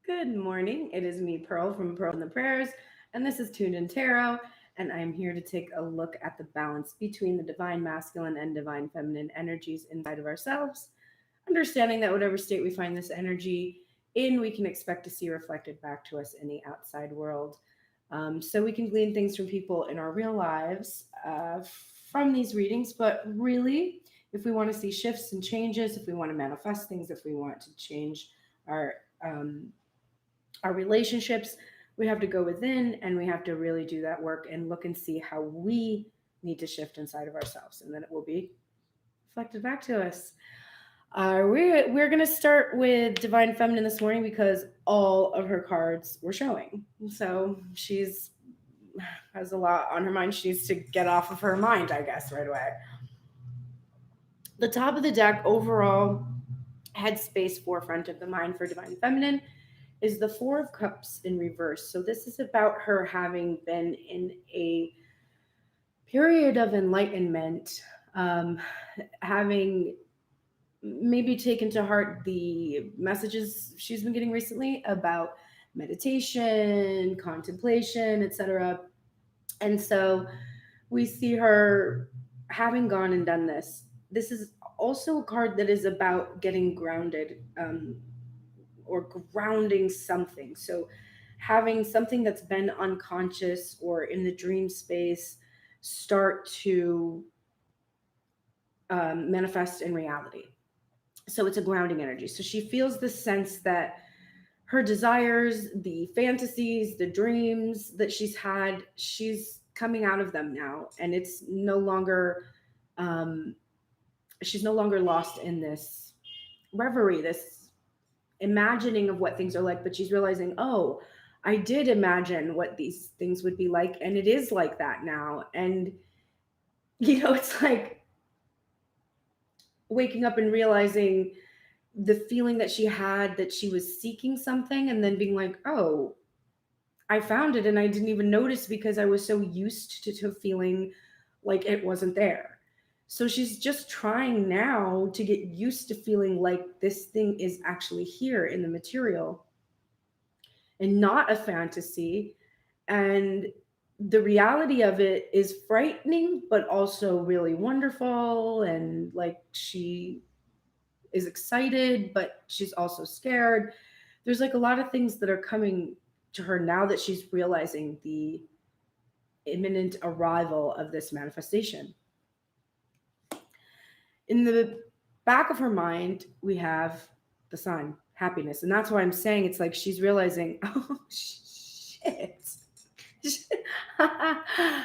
Good morning. It is me, Pearl from Pearl and the Prayers, and this is Tuned in Tarot. And I'm here to take a look at the balance between the divine masculine and divine feminine energies inside of ourselves, understanding that whatever state we find this energy in, we can expect to see reflected back to us in the outside world. So we can glean things from people in our real lives from these readings, but really, if we want to see shifts and changes, if we want to manifest things, if we want to change our um, our relationships, we have to go within and we have to really do that work and look and see how we need to shift inside of ourselves. And then it will be reflected back to us. We're going to start with Divine Feminine this morning because all of her cards were showing. So she's has a lot on her mind. She needs to get off of her mind, I guess, right away. The top of the deck, overall headspace forefront of the mind for Divine Feminine, is the Four of Cups in reverse. So this is about her having been in a period of enlightenment, having maybe taken to heart the messages she's been getting recently about meditation, contemplation, etc. And so we see her having gone and done this. This is also a card that is about getting grounded, or grounding something. So having something that's been unconscious or in the dream space start to manifest in reality. So it's a grounding energy. So she feels the sense that her desires, the fantasies, the dreams that she's coming out of them now. And it's no longer, she's no longer lost in this reverie, this imagining of what things are like, but she's realizing, oh, I did imagine what these things would be like, and it is like that now. And, it's like waking up and realizing the feeling that she had that she was seeking something, and then being like, oh, I found it, and I didn't even notice because I was so used to feeling like it wasn't there. So she's just trying now to get used to feeling like this thing is actually here in the material and not a fantasy. And the reality of it is frightening, but also really wonderful. And like she is excited, but she's also scared. There's like a lot of things that are coming to her now that she's realizing the imminent arrival of this manifestation. In the back of her mind, we have the sun, happiness. And that's why I'm saying it's like she's realizing, oh, shit.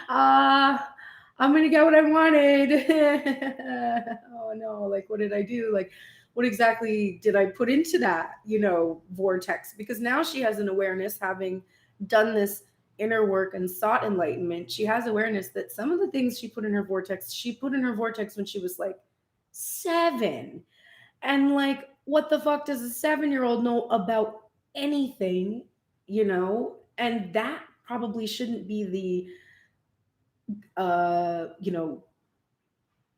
I'm going to get what I wanted. Oh, no. Like, what did I do? Like, what exactly did I put into that, vortex? Because now she has an awareness, having done this inner work and sought enlightenment. She has awareness that some of the things she put in her vortex, she put in her vortex when she was like 7. And like, what the fuck does a 7-year-old know about anything, And that probably shouldn't be the,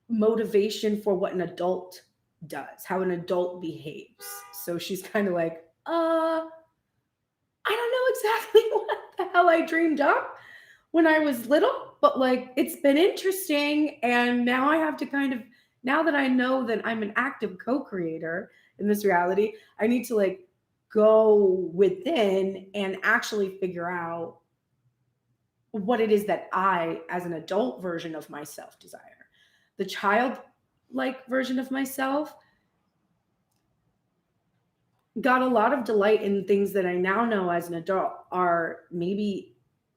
motivation for what an adult does, how an adult behaves. So she's kind of like, I don't know exactly what the hell I dreamed up when I was little, but like it's been interesting. And now I have to now that I know that I'm an active co-creator in this reality, I need to like go within and actually figure out what it is that I, as an adult version of myself, desire. The childlike version of myself got a lot of delight in things that I now know as an adult are maybe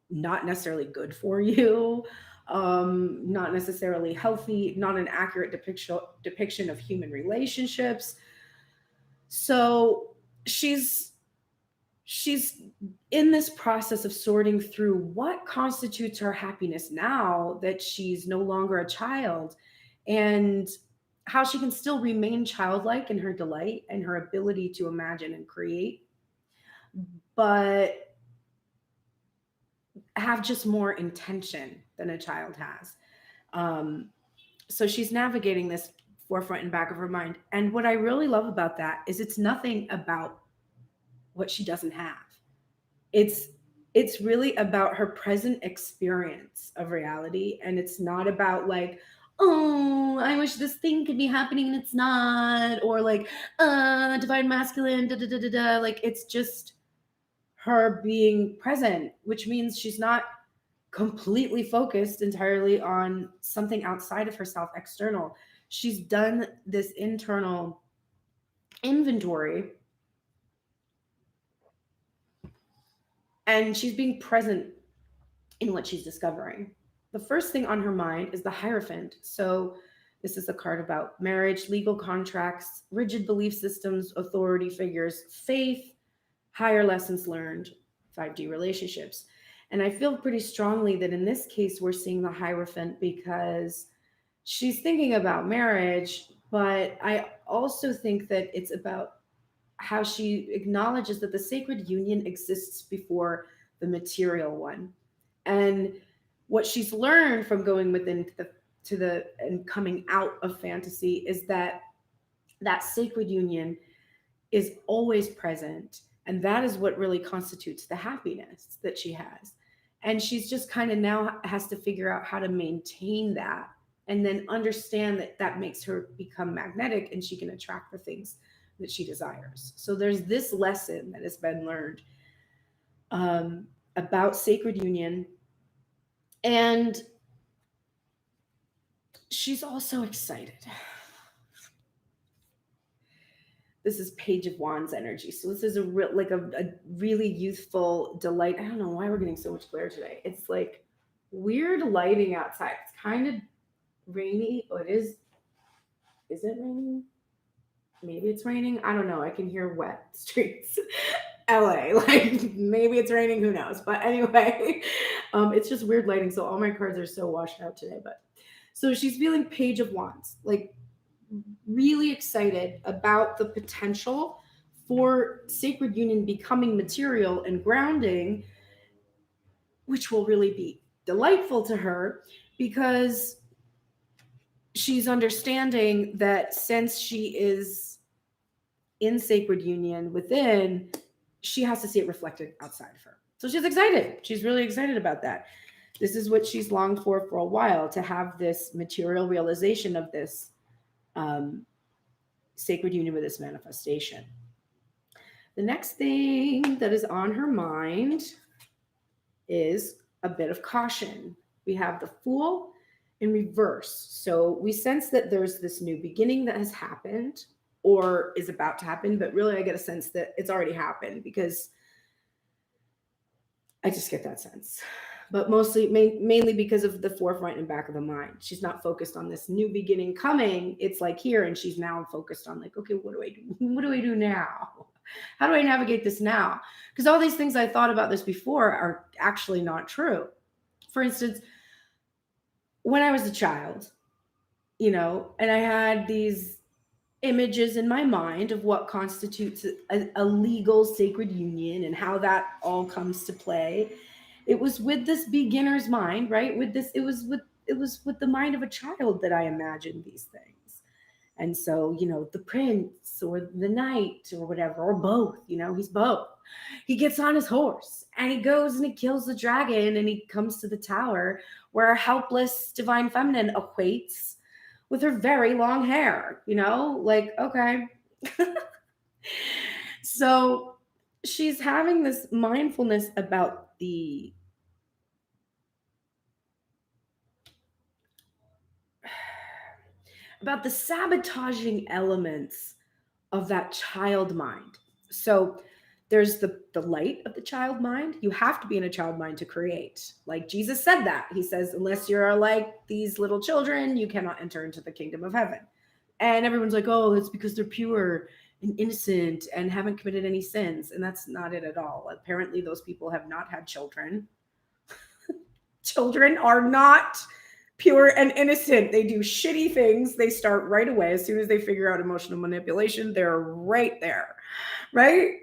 not necessarily good for you, not necessarily healthy, not an accurate depiction of human relationships. So she's in this process of sorting through what constitutes her happiness now that she's no longer a child, and how she can still remain childlike in her delight and her ability to imagine and create, but have just more intention than a child has. So she's navigating this forefront and back of her mind. And what I really love about that is it's nothing about what she doesn't have. It's really about her present experience of reality, and it's not about like, oh, I wish this thing could be happening and it's not, or like divine masculine, da da da da da. Like, it's just her being present, which means she's not completely focused entirely on something outside of herself, external. She's done this internal inventory, and she's being present in what she's discovering. The first thing on her mind is the Hierophant. So this is a card about marriage, legal contracts, rigid belief systems, authority figures, faith, higher lessons learned, 5D relationships. And I feel pretty strongly that in this case, we're seeing the Hierophant because she's thinking about marriage, but I also think that it's about how she acknowledges that the sacred union exists before the material one. And what she's learned from going within the and coming out of fantasy is that that sacred union is always present, and that is what really constitutes the happiness that she has. And she's just kind of now has to figure out how to maintain that, and then understand that that makes her become magnetic and she can attract the things that she desires. So there's this lesson that has been learned about sacred union. And she's also excited. This is Page of Wands energy. So this is a really youthful delight. I don't know why we're getting so much glare today. It's like weird lighting outside. It's kind of rainy. Oh, it is. Is it raining? Maybe it's raining. I don't know. I can hear wet streets. LA, like maybe it's raining, who knows? But anyway, it's just weird lighting. So all my cards are so washed out today. But so she's feeling Page of Wands, like really excited about the potential for sacred union becoming material and grounding, which will really be delightful to her because she's understanding that since she is in sacred union within, she has to see it reflected outside of her. So she's excited. She's really excited about that. This is what she's longed for a while, to have this material realization of this sacred union with this manifestation. The next thing that is on her mind is a bit of caution. We have the Fool in reverse. So we sense that there's this new beginning that has happened or is about to happen, but really I get a sense that it's already happened because I just get that sense. But mainly because of the forefront and back of the mind. She's not focused on this new beginning coming. It's like here, and she's now focused on like, okay, what do I do? What do I do now? How do I navigate this now? Because all these things I thought about this before are actually not true. For instance, when I was a child, and I had these images in my mind of what constitutes a legal sacred union and how that all comes to play. It was with this beginner's mind, right? It was with the mind of a child that I imagined these things. And so, the prince or the knight or whatever, or both, he's both. He gets on his horse and he goes and he kills the dragon and he comes to the tower where a helpless divine feminine awaits with her very long hair, like, okay. So she's having this mindfulness about the sabotaging elements of that child mind. So there's the light of the child mind. You have to be in a child mind to create. Like Jesus said that. He says, unless you're like these little children, you cannot enter into the kingdom of heaven. And everyone's like, oh, it's because they're pure and innocent and haven't committed any sins. And that's not it at all. Apparently, those people have not had children. Children are not pure and innocent. They do shitty things. They start right away. As soon as they figure out emotional manipulation, they're right there, right?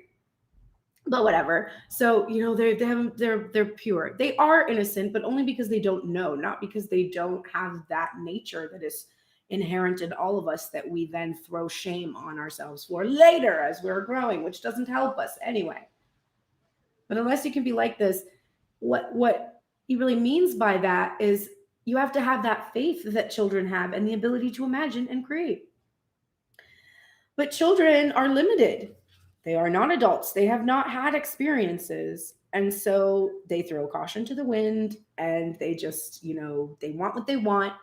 But whatever. So, they're pure. They are innocent, but only because they don't know, not because they don't have that nature that is inherent in all of us that we then throw shame on ourselves for later as we're growing, which doesn't help us anyway. But unless you can be like this, what he really means by that is you have to have that faith that children have and the ability to imagine and create. But children are limited. They are not adults. They have not had experiences. And so they throw caution to the wind and they just, they want what they want.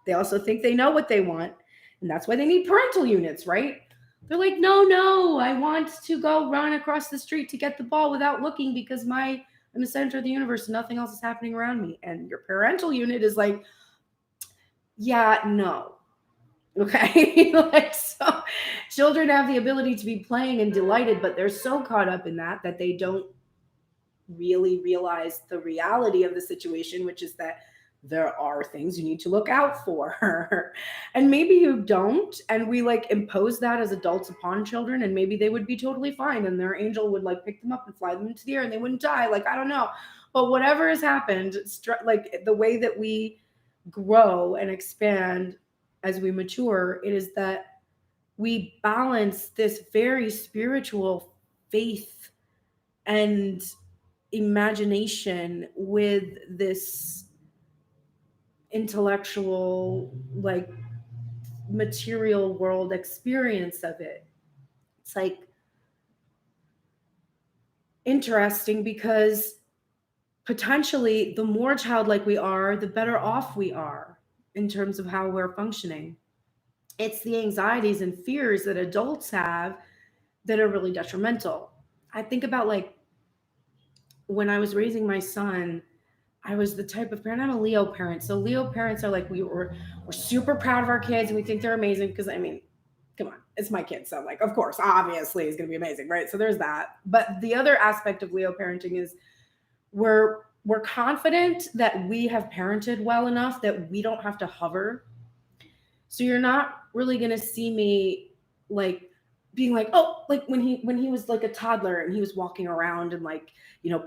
They also think they know what they want. And that's why they need parental units, right? They're like, no, I want to go run across the street to get the ball without looking because I'm the center of the universe and nothing else is happening around me. And your parental unit is like, yeah, no. Okay. So children have the ability to be playing and delighted, but they're so caught up in that they don't really realize the reality of the situation, which is that there are things you need to look out for. And maybe you don't. And we impose that as adults upon children, and maybe they would be totally fine and their angel would pick them up and fly them into the air and they wouldn't die. I don't know. But whatever has happened, the way that we grow and expand as we mature, it is that we balance this very spiritual faith and imagination with this intellectual, material world experience of it. It's interesting because potentially the more childlike we are, the better off we are in terms of how we're functioning. It's the anxieties and fears that adults have that are really detrimental. I think about when I was raising my son, I was the type of parent, I'm a Leo parent. So Leo parents are we're super proud of our kids and we think they're amazing because, come on, it's my kid. So of course, obviously it's going to be amazing, right? So there's that. But the other aspect of Leo parenting is we're confident that we have parented well enough that we don't have to hover. So you're not really going to see me being when he was a toddler and he was walking around and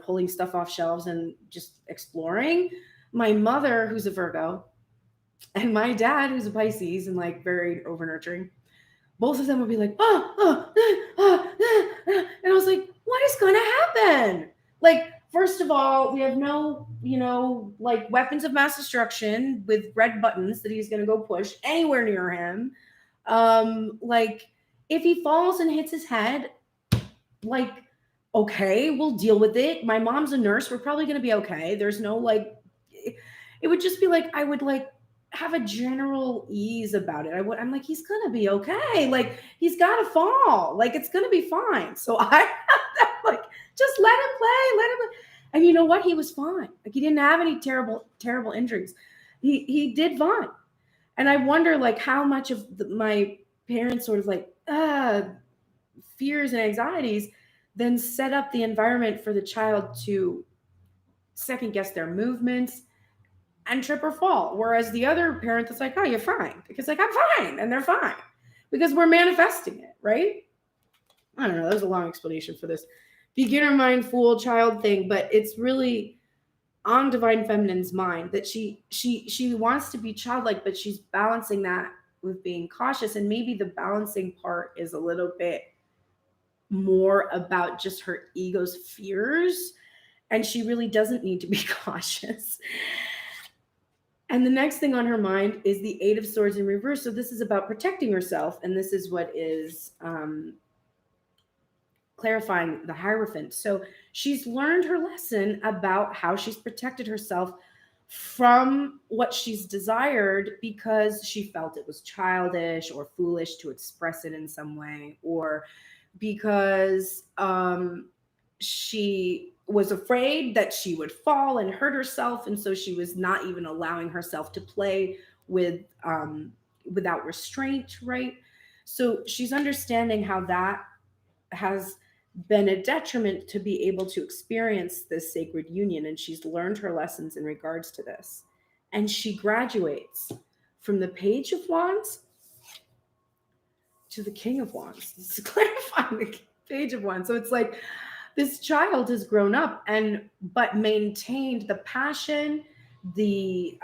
pulling stuff off shelves and just exploring. My mother, who's a Virgo, and my dad, who's a Pisces and very over nurturing, both of them would be and I was like, what is going to happen? First of all, we have no, weapons of mass destruction with red buttons that he's going to go push anywhere near him. If he falls and hits his head, okay, we'll deal with it. My mom's a nurse. We're probably going to be okay. There's no it would just be I would have a general ease about it. I'm he's going to be okay. He's got to fall. It's going to be fine. So I have that, just let him play. And you know what? He was fine. He didn't have any terrible injuries. He did fine. And I wonder how much of my parents sort of fears and anxieties then set up the environment for the child to second guess their movements and trip or fall. Whereas the other parent that's oh, you're fine. Because I'm fine. And they're fine. Because we're manifesting it, right? I don't know. That was a long explanation for this beginner mind, fool, child thing. But it's really on Divine Feminine's mind that she wants to be childlike, but she's balancing that with being cautious. And maybe the balancing part is a little bit more about just her ego's fears, and she really doesn't need to be cautious. And the next thing on her mind is the Eight of Swords in reverse. So this is about protecting herself, and this is what is clarifying the Hierophant. So she's learned her lesson about how she's protected herself from what she's desired because she felt it was childish or foolish to express it in some way, or because she was afraid that she would fall and hurt herself, and so she was not even allowing herself to play with without restraint, right? So she's understanding how that has been a detriment to be able to experience this sacred union, and she's learned her lessons in regards to this. And she graduates from the Page of Wands to the King of Wands. This is clarifying the Page of Wands. So it's this child has grown up but maintained the passion the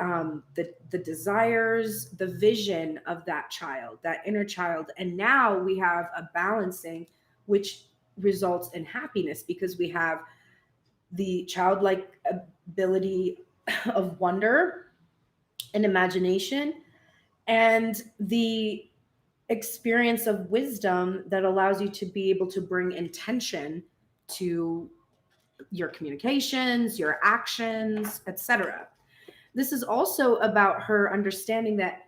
desires, the vision of that child, that inner child. And now we have a balancing, which results in happiness, because we have the childlike ability of wonder and imagination, and the experience of wisdom that allows you to be able to bring intention to your communications, your actions, etc. This is also about her understanding that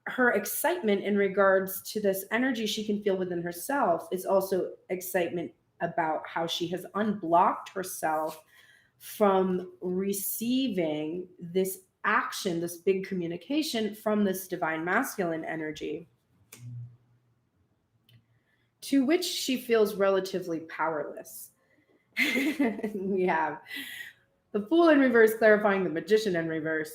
her excitement in regards to this energy she can feel within herself is also excitement about how she has unblocked herself from receiving this action, this big communication from this divine masculine energy, to which she feels relatively powerless. We have the Fool in reverse clarifying the Magician in reverse.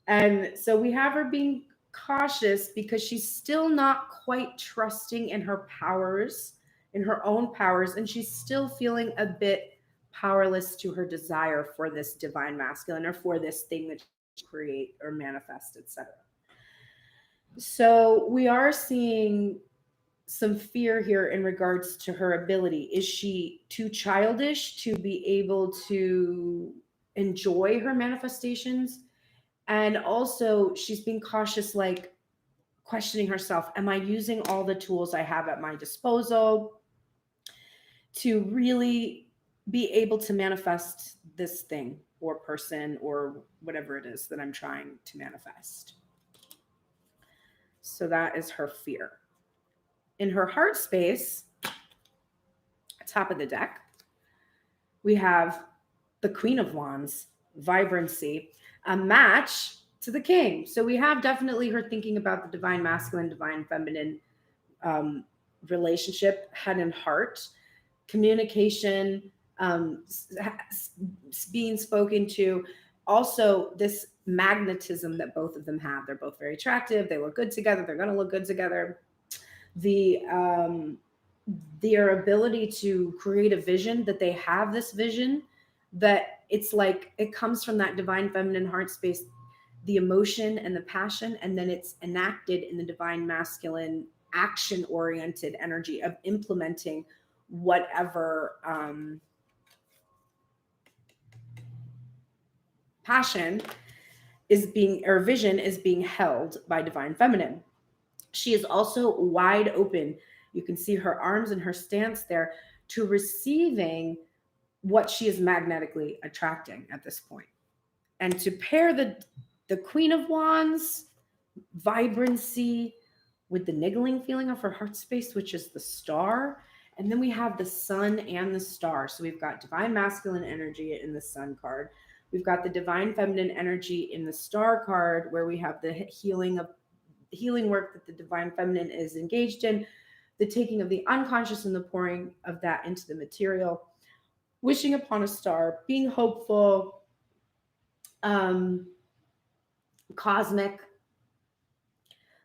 And so we have her being cautious because she's still not quite trusting in her powers, in her own powers, and she's still feeling a bit powerless to her desire for this divine masculine, or for this thing that she create or manifest, etc. So we are seeing some fear here in regards to her ability. Is she too childish to be able to enjoy her manifestations? And also, she's being cautious, like questioning herself, am I using all the tools I have at my disposal to really be able to manifest this thing or person or whatever it is that I'm trying to manifest? So that is her fear. In her heart space, top of the deck, we have the Queen of Wands, vibrancy, a match to the King. So we have definitely her thinking about the divine masculine, divine feminine relationship, head and heart, communication, being spoken to. Also, this magnetism that both of them have. They're both very attractive. They look good together. They're going to look good together. Their ability to create a vision, that they have this vision, that it's like it comes from that divine feminine heart space, the emotion and the passion, and then it's enacted in the divine masculine action oriented energy of implementing whatever passion is being, or vision is being held by divine feminine. She is also wide open. You can see her arms and her stance there, to receiving what she is magnetically attracting at this point. And to pair the Queen of Wands vibrancy with the niggling feeling of her heart space, which is the star. And then we have the sun and the star. So we've got divine masculine energy in the sun card. We've got the divine feminine energy in the star card, where we have the healing work that the divine feminine is engaged in, the taking of the unconscious and the pouring of that into the material, wishing upon a star, being hopeful, cosmic.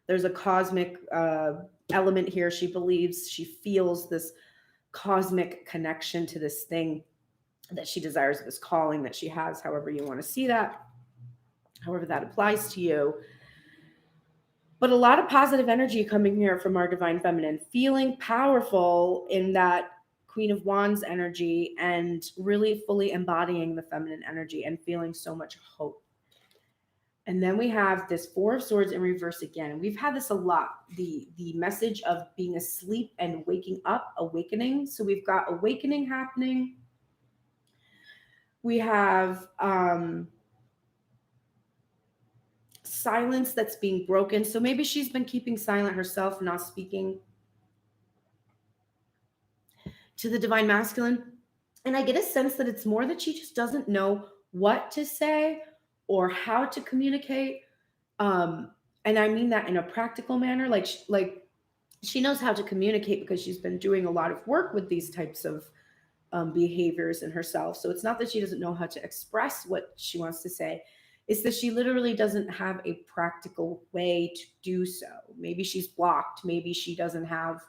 There's a cosmic element here. She believes, she feels this cosmic connection to this thing that she desires, this calling that she has, however you want to see that, however that applies to you. But a lot of positive energy coming here from our divine feminine, feeling powerful in that Queen of Wands energy, and really fully embodying the feminine energy and feeling so much hope. And then we have this Four of Swords in reverse again. We've had this a lot, the message of being asleep and waking up, awakening. So we've got awakening happening. We have silence that's being broken. So maybe she's been keeping silent herself, not speaking to the divine masculine. And I get a sense that it's more that she just doesn't know what to say or how to communicate. And I mean that in a practical manner. Like she knows how to communicate because she's been doing a lot of work with these types of behaviors in herself. So it's not that she doesn't know how to express what she wants to say. It's that she literally doesn't have a practical way to do so. Maybe she's blocked. Maybe she doesn't have,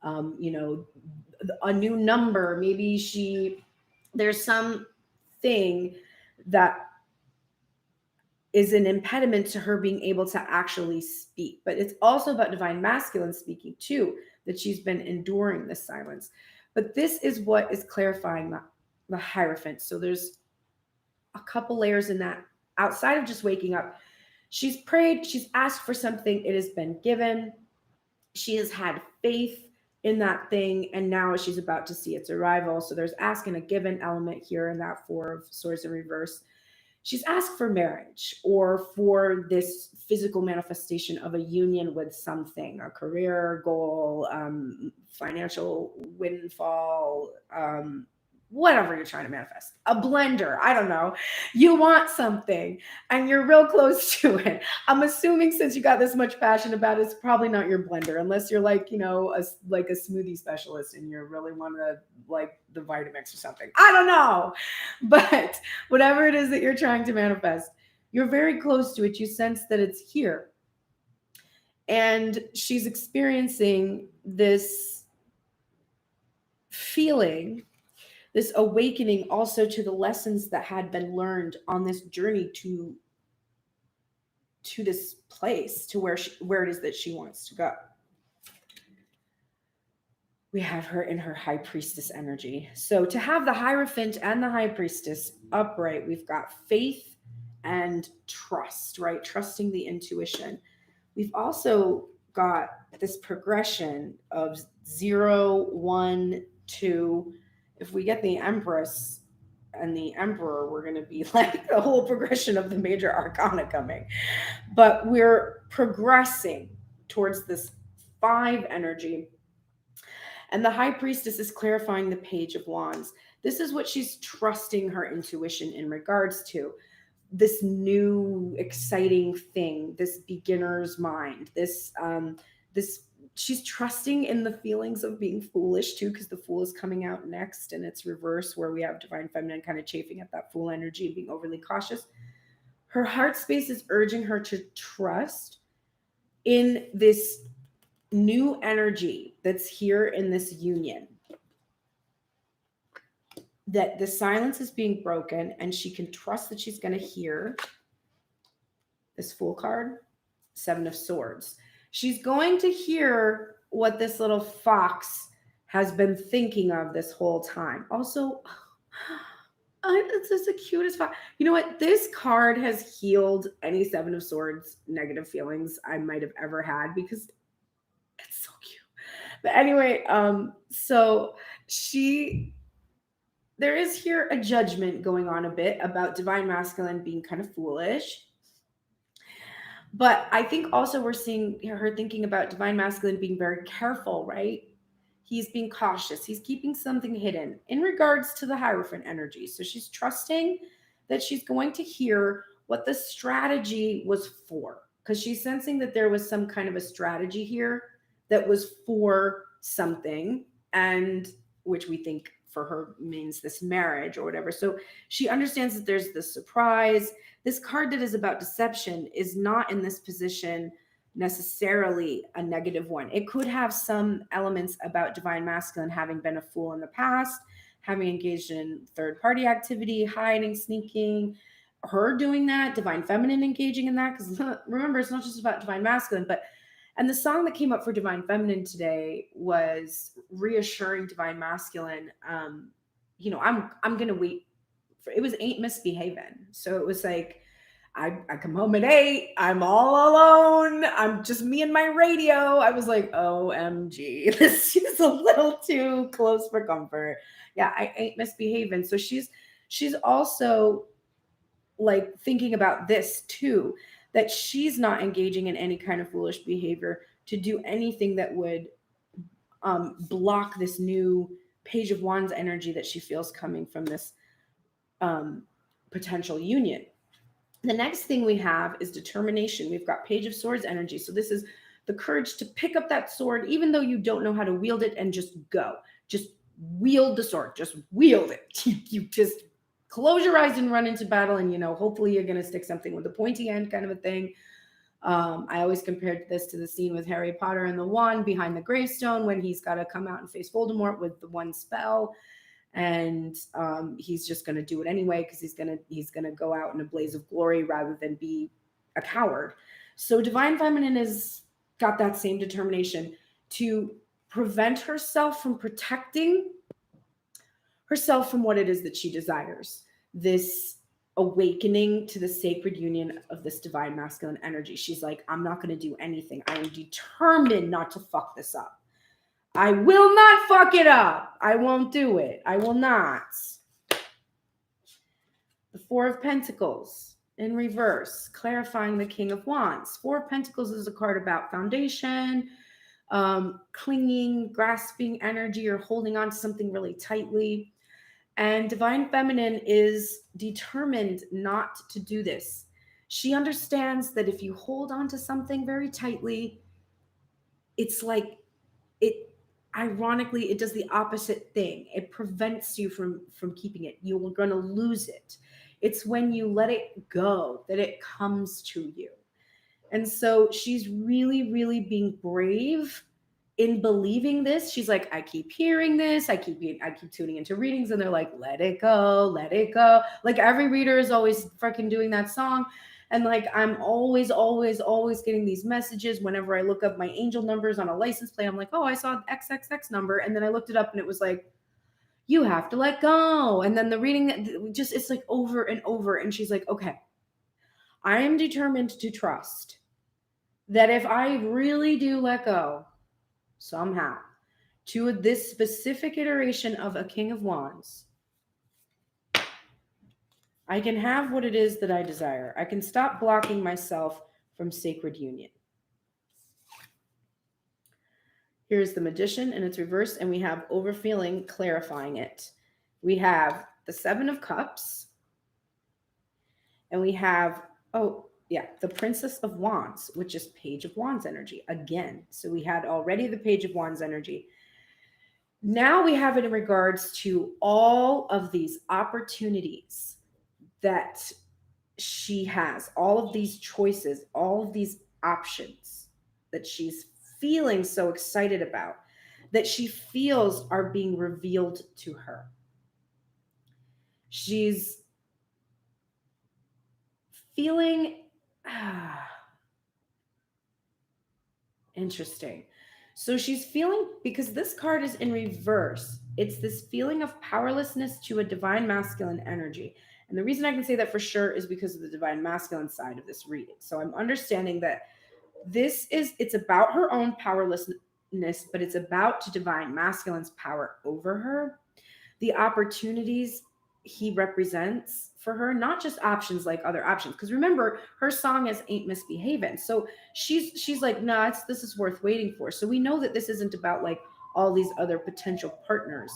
a new number. Maybe there's something that is an impediment to her being able to actually speak. But it's also about divine masculine speaking too, that she's been enduring this silence. But this is what is clarifying the Hierophant. So there's a couple layers in that. Outside of just waking up, she's prayed, she's asked for something, it has been given. She has had faith in that thing, and now she's about to see its arrival. So there's ask and a given element here in that Four of Swords in reverse. She's asked for marriage or for this physical manifestation of a union with something, a career goal, financial windfall, whatever you're trying to manifest, a blender, I don't know. You want something and you're real close to it. I'm assuming since you got this much passion about it, it's probably not your blender, unless you're like, you know, like a smoothie specialist and you really want to like the Vitamix or something. I don't know. But whatever it is that you're trying to manifest, you're very close to it. You sense that it's here. And she's experiencing this feeling, this awakening also to the lessons that had been learned on this journey to this place, to where it is that she wants to go. We have her in her High Priestess energy. So to have the Hierophant and the High Priestess upright, we've got faith and trust, right? Trusting the intuition. We've also got this progression of 0, 1, 2. If we get the Empress and the Emperor, we're going to be like the whole progression of the major arcana coming. But we're progressing towards this 5 energy. And the High Priestess is clarifying the Page of Wands. This is what she's trusting her intuition in regards to. This new exciting thing, this beginner's mind, this she's trusting in the feelings of being foolish too, because the Fool is coming out next, and it's reverse, where we have Divine Feminine kind of chafing at that Fool energy and being overly cautious. Her heart space is urging her to trust in this new energy that's here in this union, that the silence is being broken, and she can trust that she's going to hear this Fool card, 7 of Swords. She's going to hear what this little fox has been thinking of this whole time. Also, it's just the cutest fox. You know what? This card has healed any 7 of Swords negative feelings I might have ever had, because it's so cute. But anyway, so there is here a judgment going on a bit about Divine Masculine being kind of foolish. But I think also we're seeing her thinking about Divine Masculine being very careful, right? He's being cautious. He's keeping something hidden in regards to the Hierophant energy. So she's trusting that she's going to hear what the strategy was for, because she's sensing that there was some kind of a strategy here that was for something, and which we think for her means this marriage or whatever. So she understands that there's this surprise. This card that is about deception is not in this position necessarily a negative one. It could have some elements about Divine Masculine having been a fool in the past, having engaged in third-party activity, hiding, sneaking, her doing that, Divine Feminine engaging in that. Because remember, it's not just about Divine Masculine, and the song that came up for Divine Feminine today was reassuring Divine Masculine. You know, I'm gonna wait for, it was Ain't Misbehaving. So it was like, I come home at 8, I'm all alone, I'm just me and my radio. I was like, OMG, this is a little too close for comfort. Yeah, I ain't misbehaving. So she's also like thinking about this too, that she's not engaging in any kind of foolish behavior to do anything that would block this new Page of Wands energy that she feels coming from this potential union. The next thing we have is determination. We've got Page of Swords energy. So this is the courage to pick up that sword, even though you don't know how to wield it, and just go. Just wield the sword. Just wield it. You just close your eyes and run into battle, and, you know, hopefully you're going to stick something with a pointy end kind of a thing. I always compared this to the scene with Harry Potter and the wand behind the gravestone when he's got to come out and face Voldemort with the one spell. and he's just going to do it anyway because he's going to go out in a blaze of glory rather than be a coward. So divine feminine has got that same determination to prevent herself from protecting herself from what it is that she desires, this awakening to the sacred union of this divine masculine energy. She's like, I'm not going to do anything. I am determined not to fuck this up. I will not fuck it up. I won't do it. I will not. The Four of Pentacles in reverse, clarifying the King of Wands. Four of Pentacles is a card about foundation, clinging, grasping energy, or holding on to something really tightly. And divine feminine is determined not to do this. She understands that if you hold on to something very tightly, it's like ironically, it does the opposite thing. It prevents you from keeping it. You're going to lose it. It's when you let it go that it comes to you. And so she's really, really being brave in believing this. She's like, I keep hearing this. I keep tuning into readings, and they're like, let it go, let it go. Like every reader is always freaking doing that song. And like, I'm always getting these messages whenever I look up my angel numbers on a license plate. I'm like, oh, I saw XXX number. And then I looked it up and it was like, you have to let go. And then the reading just, it's like over and over. And she's like, okay, I am determined to trust that if I really do let go somehow to this specific iteration of a King of Wands, I can have what it is that I desire. I can stop blocking myself from sacred union. Here's the Magician in its reverse, and we have overfeeling, clarifying it. We have the Seven of Cups, and we have, the Princess of Wands, which is Page of Wands energy again. So we had already the Page of Wands energy. Now we have it in regards to all of these opportunities that she has, all of these choices, all of these options that she's feeling so excited about, that she feels are being revealed to her. She's feeling interesting. So she's feeling, because this card is in reverse, it's this feeling of powerlessness to a divine masculine energy. And the reason I can say that for sure is because of the divine masculine side of this reading. So I'm understanding that it's about her own powerlessness, but it's about divine masculine's power over her. The opportunities he represents for her, not just options like other options. Because remember, her song is Ain't Misbehaving. So she's like, nah, this is worth waiting for. So we know that this isn't about like all these other potential partners.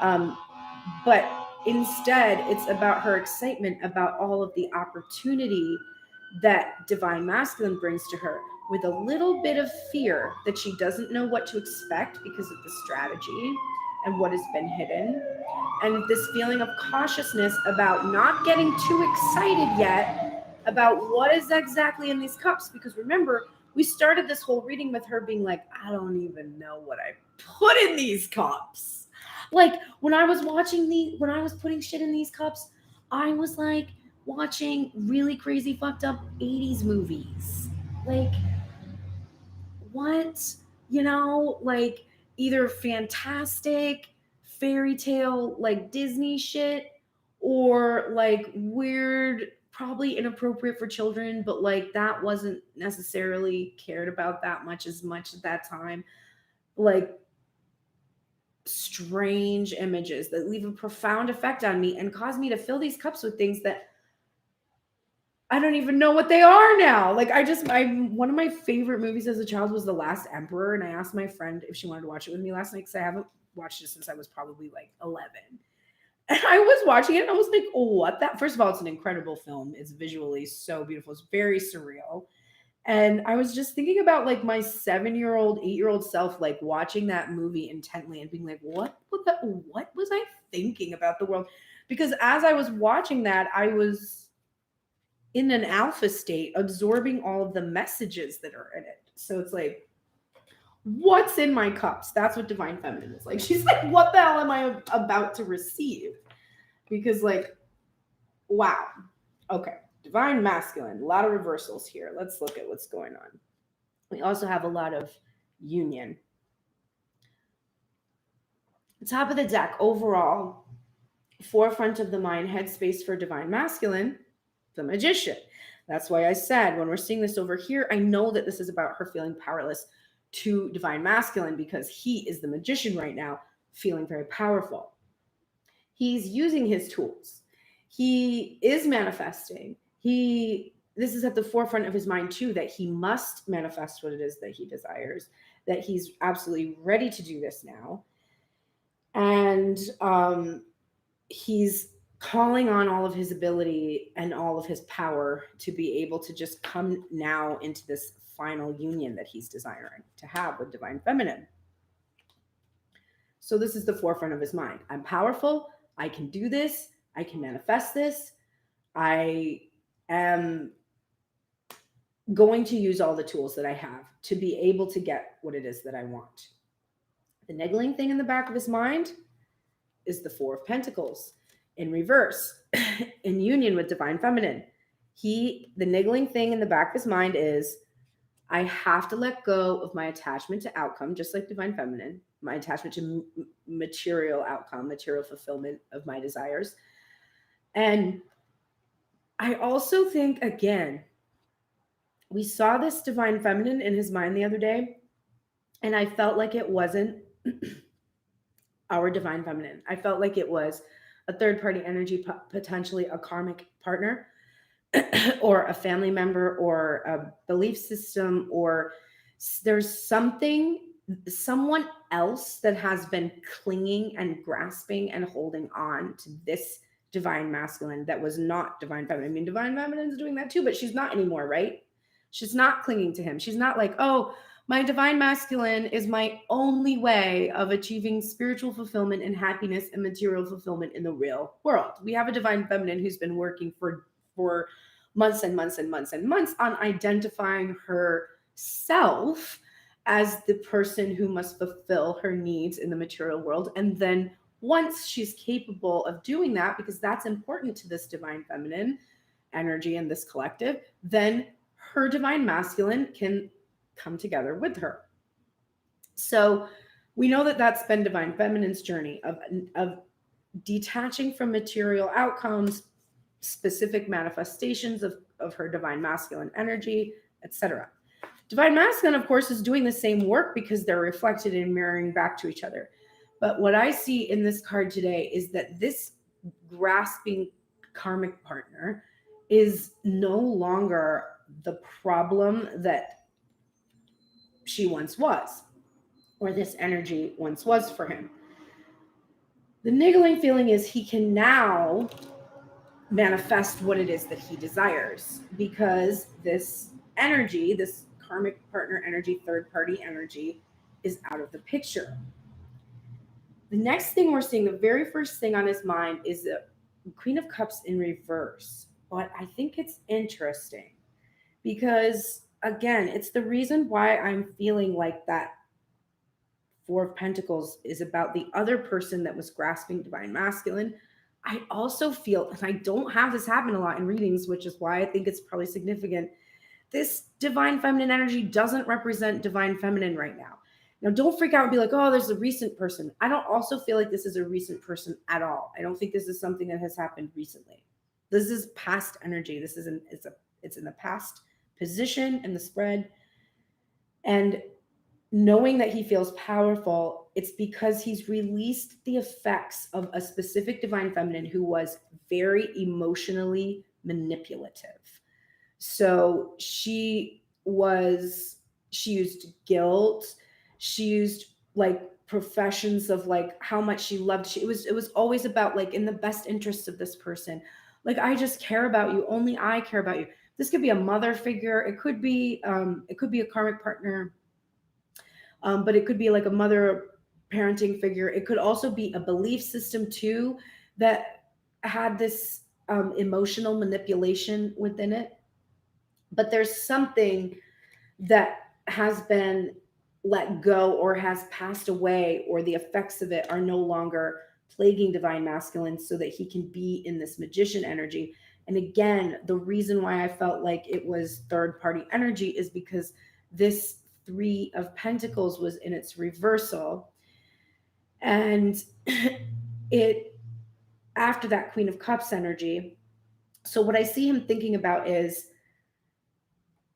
But instead, it's about her excitement about all of the opportunity that divine masculine brings to her, with a little bit of fear that she doesn't know what to expect because of the strategy and what has been hidden, and this feeling of cautiousness about not getting too excited yet about what is exactly in these cups. Because remember, we started this whole reading with her being like, I don't even know what I put in these cups. Like when I was putting shit in these cups, I was like watching really crazy fucked up 80s movies. Like, what? Like either fantastic fairy tale like Disney shit, or like weird, probably inappropriate for children, but like that wasn't necessarily cared about that much at that time. Like strange images that leave a profound effect on me and cause me to fill these cups with things that I don't even know what they are now. Like one of my favorite movies as a child was The Last Emperor. And I asked my friend if she wanted to watch it with me last night, because I haven't watched it since I was probably like 11. And I was watching it and I was like, oh, what that? First of all, it's an incredible film. It's visually so beautiful. It's very surreal. And I was just thinking about like my 7-year-old, 8-year-old self, like watching that movie intently and being like, what was I thinking about the world? Because as I was watching that, I was in an alpha state, absorbing all of the messages that are in it. So it's like, what's in my cups? That's what divine feminine is like. She's like, what the hell am I about to receive? Because like, wow. Okay. Divine masculine, a lot of reversals here. Let's look at what's going on. We also have a lot of union. Top of the deck, overall, forefront of the mind, headspace for divine masculine, the magician. That's why I said when we're seeing this over here, I know that this is about her feeling powerless to divine masculine because he is the magician right now, feeling very powerful. He's using his tools. He is manifesting. This is at the forefront of his mind too, that he must manifest what it is that he desires, that he's absolutely ready to do this now. And he's calling on all of his ability and all of his power to be able to just come now into this final union that he's desiring to have with divine feminine. So this is the forefront of his mind. I'm powerful. I can do this. I can manifest this. I am going to use all the tools that I have to be able to get what it is that I want. The niggling thing in the back of his mind is the Four of Pentacles in reverse, in union with divine feminine. The niggling thing in the back of his mind is, I have to let go of my attachment to outcome, just like divine feminine, my attachment to material outcome, material fulfillment of my desires. And I also think, again, we saw this divine feminine in his mind the other day, and I felt like it wasn't our divine feminine. I felt like it was a third-party energy, potentially a karmic partner, or a family member, or a belief system, or there's someone else that has been clinging and grasping and holding on to this divine masculine that was not divine feminine. I mean, divine feminine is doing that too, but she's not anymore, right? She's not clinging to him. She's not like, oh, my divine masculine is my only way of achieving spiritual fulfillment and happiness and material fulfillment in the real world. We have a divine feminine who's been working for months and months and months and months on identifying herself as the person who must fulfill her needs in the material world. And then once she's capable of doing that, because that's important to this divine feminine energy and this collective, then her divine masculine can come together with her. So we know that that's been divine feminine's journey of detaching from material outcomes, specific manifestations of her divine masculine energy, etc. Divine masculine, of course, is doing the same work because they're reflected and mirroring back to each other. But what I see in this card today is that this grasping karmic partner is no longer the problem that she once was, or this energy once was for him. The niggling feeling is he can now manifest what it is that he desires, because this energy, this karmic partner energy, third party energy, is out of the picture. The next thing we're seeing, the very first thing on his mind, is the Queen of Cups in reverse. But I think it's interesting because, again, it's the reason why I'm feeling like that Four of Pentacles is about the other person that was grasping divine masculine. I also feel, and I don't have this happen a lot in readings, which is why I think it's probably significant, this divine feminine energy doesn't represent divine feminine right now. Now, don't freak out and be like, oh, there's a recent person. I don't also feel like this is a recent person at all. I don't think this is something that has happened recently. This is past energy. This is it's in the past position and the spread. And knowing that he feels powerful, it's because he's released the effects of a specific divine feminine who was very emotionally manipulative. So she used guilt. She used like professions of like how much she loved. It was always about like in the best interests of this person. Like, I just care about you. Only I care about you. This could be a mother figure. It could be a karmic partner. But it could be like a mother parenting figure. It could also be a belief system too that had this emotional manipulation within it. But there's something that has been let go or has passed away, or the effects of it are no longer plaguing divine masculine, so that he can be in this magician energy. And again, the reason why I felt like it was third party energy is because this Three of Pentacles was in its reversal. And it, after that Queen of Cups energy, so what I see him thinking about is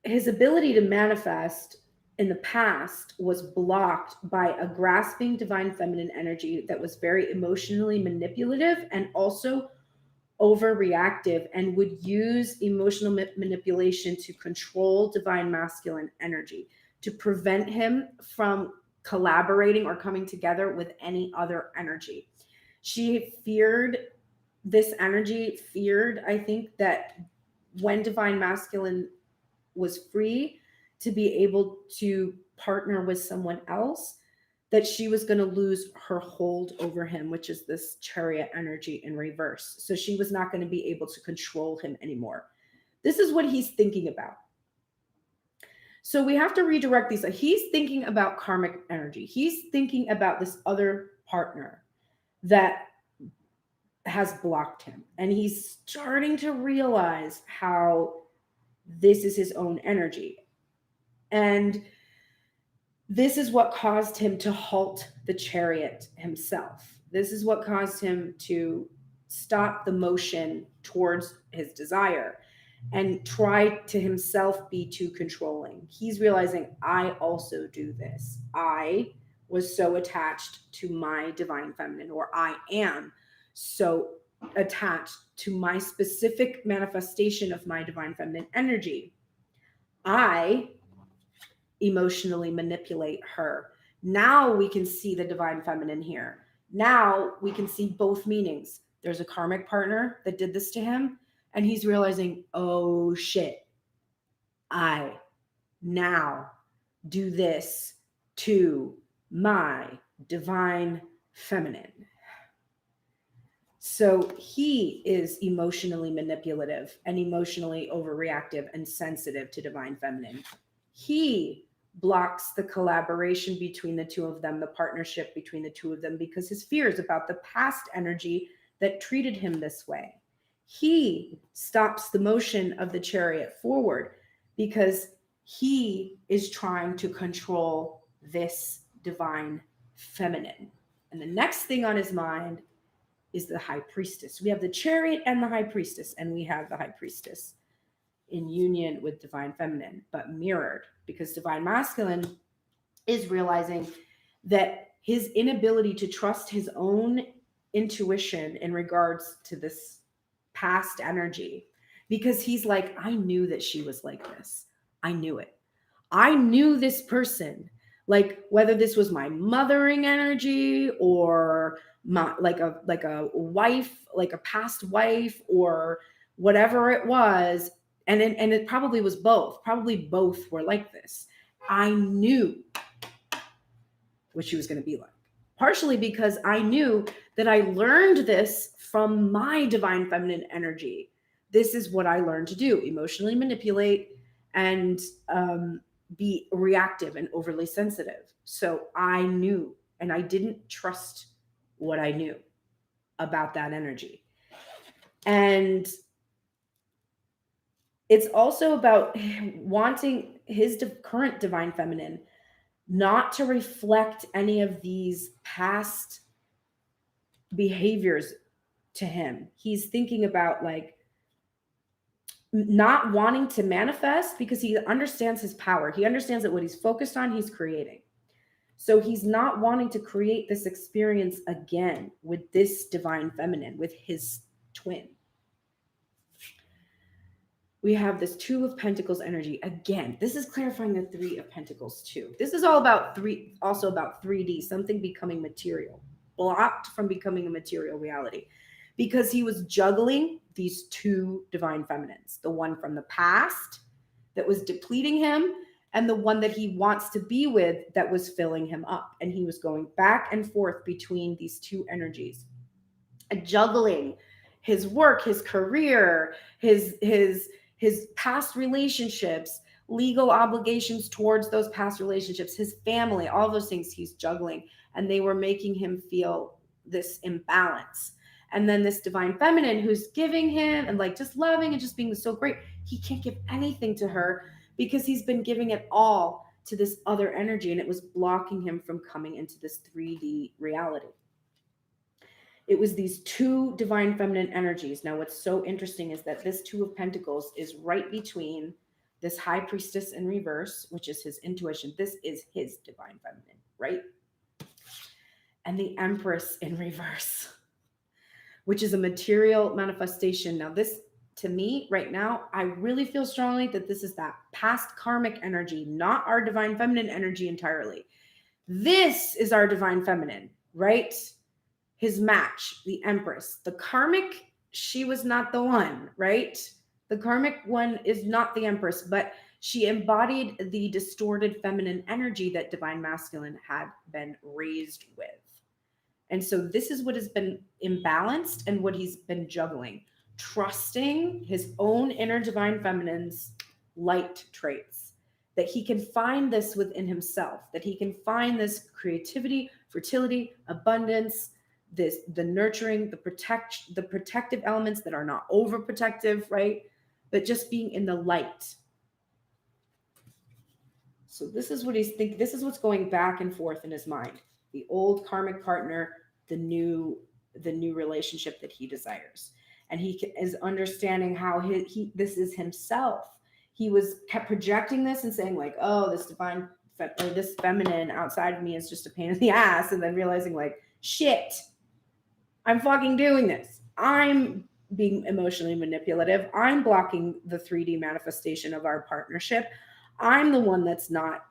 his ability to manifest in the past was blocked by a grasping divine feminine energy that was very emotionally manipulative and also overreactive, and would use emotional manipulation to control divine masculine energy, to prevent him from collaborating or coming together with any other energy. She feared this energy, feared, I think, that when divine masculine was free to be able to partner with someone else, that she was going to lose her hold over him, which is this Chariot energy in reverse. So she was not going to be able to control him anymore. This is what he's thinking about. So we have to redirect these. He's thinking about karmic energy. He's thinking about this other partner that has blocked him. And he's starting to realize how this is his own energy. And this is what caused him to halt the Chariot himself. This is what caused him to stop the motion towards his desire and try to himself be too controlling. He's realizing, I also do this. I was so attached to my divine feminine, or I am so attached to my specific manifestation of my divine feminine energy. I emotionally manipulate her. Now we can see the divine feminine here. Now we can see both meanings. There's a karmic partner that did this to him, and he's realizing, oh shit, I now do this to my divine feminine. So he is emotionally manipulative and emotionally overreactive and sensitive to divine feminine. He blocks the collaboration between the two of them, the partnership between the two of them, because his fears about the past energy that treated him this way. He stops the motion of the Chariot forward because he is trying to control this divine feminine. And the next thing on his mind is the High Priestess. We have the Chariot and the High Priestess, and we have the High Priestess in union with divine feminine, but mirrored, because divine masculine is realizing that his inability to trust his own intuition in regards to this past energy, because he's like, I knew that she was like this. I knew it. I knew this person, like whether this was my mothering energy or my like a wife, like a past wife, or whatever it was. And it probably was both. Probably both were like this. I knew what she was going to be like. Partially because I knew that I learned this from my divine feminine energy. This is what I learned to do: emotionally manipulate and be reactive and overly sensitive. So I knew, and I didn't trust what I knew about that energy. And it's also about wanting his current divine feminine not to reflect any of these past behaviors to him. He's thinking about like not wanting to manifest because he understands his power. He understands that what he's focused on, he's creating. So he's not wanting to create this experience again with this divine feminine, with his twin. We have this Two of Pentacles energy. Again, this is clarifying the Three of Pentacles too. This is all about also about 3D, something becoming material, blocked from becoming a material reality, because he was juggling these two divine feminines, the one from the past that was depleting him, and the one that he wants to be with that was filling him up. And he was going back and forth between these two energies, juggling his work, his career, his past relationships legal obligations towards those past relationships, his family, all those things he's juggling. And they were making him feel this imbalance. And then this divine feminine who's giving him and like just loving and just being so great, he can't give anything to her because he's been giving it all to this other energy, and it was blocking him from coming into this 3D reality. It was these two divine feminine energies. Now, what's so interesting is that this Two of Pentacles is right between this High Priestess in reverse, which is his intuition. This is his divine feminine, right? And the Empress in reverse, which is a material manifestation. Now, this, to me, right now, I really feel strongly that this is that past karmic energy, not our divine feminine energy entirely. This is our divine feminine, right? His match, the Empress. The karmic, she was not the one, right? The karmic one is not the Empress, but she embodied the distorted feminine energy that divine masculine had been raised with. And so this is what has been imbalanced and what he's been juggling, trusting his own inner divine feminine's light traits, that he can find this within himself, that he can find this creativity, fertility, abundance, the nurturing, the protective elements that are not overprotective, right? But just being in the light. So this is what he's thinking. This is what's going back and forth in his mind. The old karmic partner, the new relationship that he desires. And he is understanding how this is himself. He kept projecting this and saying like, oh, this divine or this feminine outside of me is just a pain in the ass. And then realizing like, shit, I'm fucking doing this. I'm being emotionally manipulative. I'm blocking the 3D manifestation of our partnership. I'm the one that's not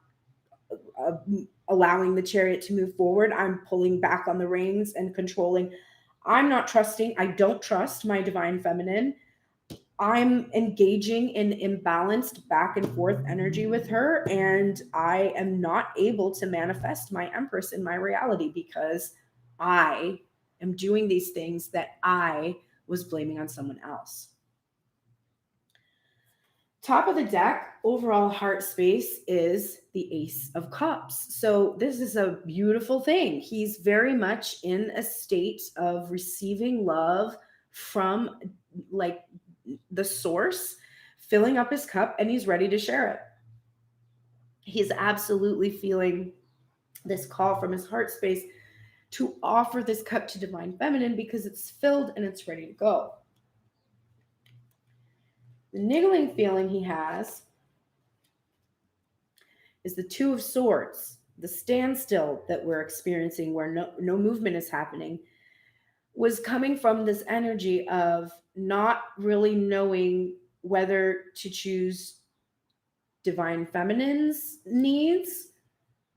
allowing the chariot to move forward. I'm pulling back on the reins and controlling. I'm not trusting. I don't trust my divine feminine. I'm engaging in imbalanced back and forth energy with her, and I am not able to manifest my Empress in my reality because I am doing these things that I was blaming on someone else. Top of the deck, overall heart space is the Ace of Cups. So this is a beautiful thing. He's very much in a state of receiving love from like the source, filling up his cup, and he's ready to share it. He's absolutely feeling this call from his heart space to offer this cup to divine feminine because it's filled and it's ready to go. The niggling feeling he has is the Two of Swords, the standstill that we're experiencing where no movement is happening, was coming from this energy of not really knowing whether to choose divine feminine's needs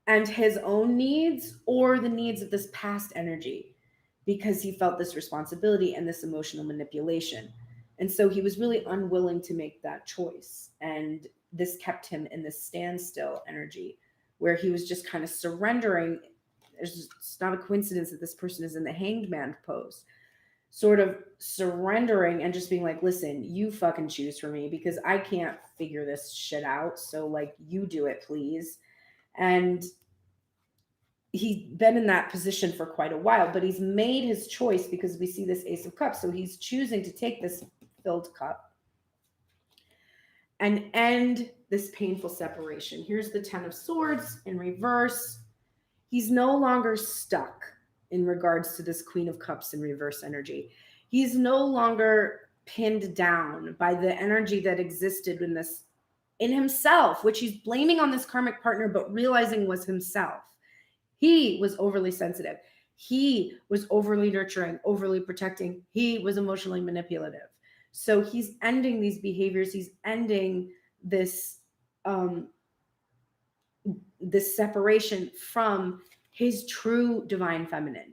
and his own needs or the needs of this past energy, because he felt this responsibility and this emotional manipulation. And so he was really unwilling to make that choice. And this kept him in this standstill energy where he was just kind of surrendering. It's not a coincidence that this person is in the hanged man pose, sort of surrendering and just being like, listen, you fucking choose for me because I can't figure this shit out. So like, you do it, please. And he's been in that position for quite a while, but he's made his choice because we see this Ace of Cups. So he's choosing to take this filled cup and end this painful separation. Here's the 10 of Swords in reverse. He's no longer stuck in regards to this Queen of Cups in reverse energy. He's no longer pinned down by the energy that existed in himself, which he's blaming on this karmic partner, but realizing was himself. He was overly sensitive. He was overly nurturing, overly protecting. He was emotionally manipulative. So he's ending these behaviors. He's ending this this separation from his true divine feminine,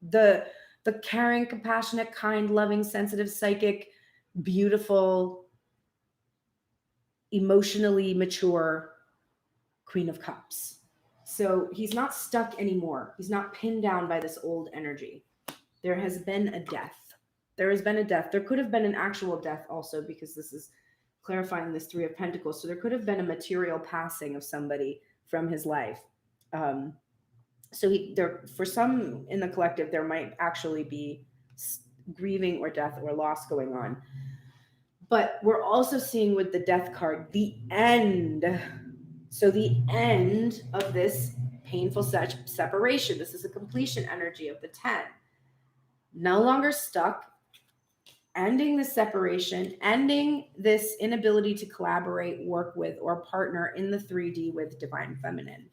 the caring, compassionate, kind, loving, sensitive, psychic, beautiful, emotionally mature Queen of Cups. So he's not stuck anymore. He's not pinned down by this old energy. There has been a death. There has been a death. There could have been an actual death also, because this is clarifying this Three of Pentacles. So there could have been a material passing of somebody from his life. So there, for some in the collective, there might actually be grieving or death or loss going on. But we're also seeing with the Death card, the end. So the end of this painful separation. This is a completion energy of the 10. No longer stuck, ending the separation, ending this inability to collaborate, work with, or partner in the 3D with Divine Feminine.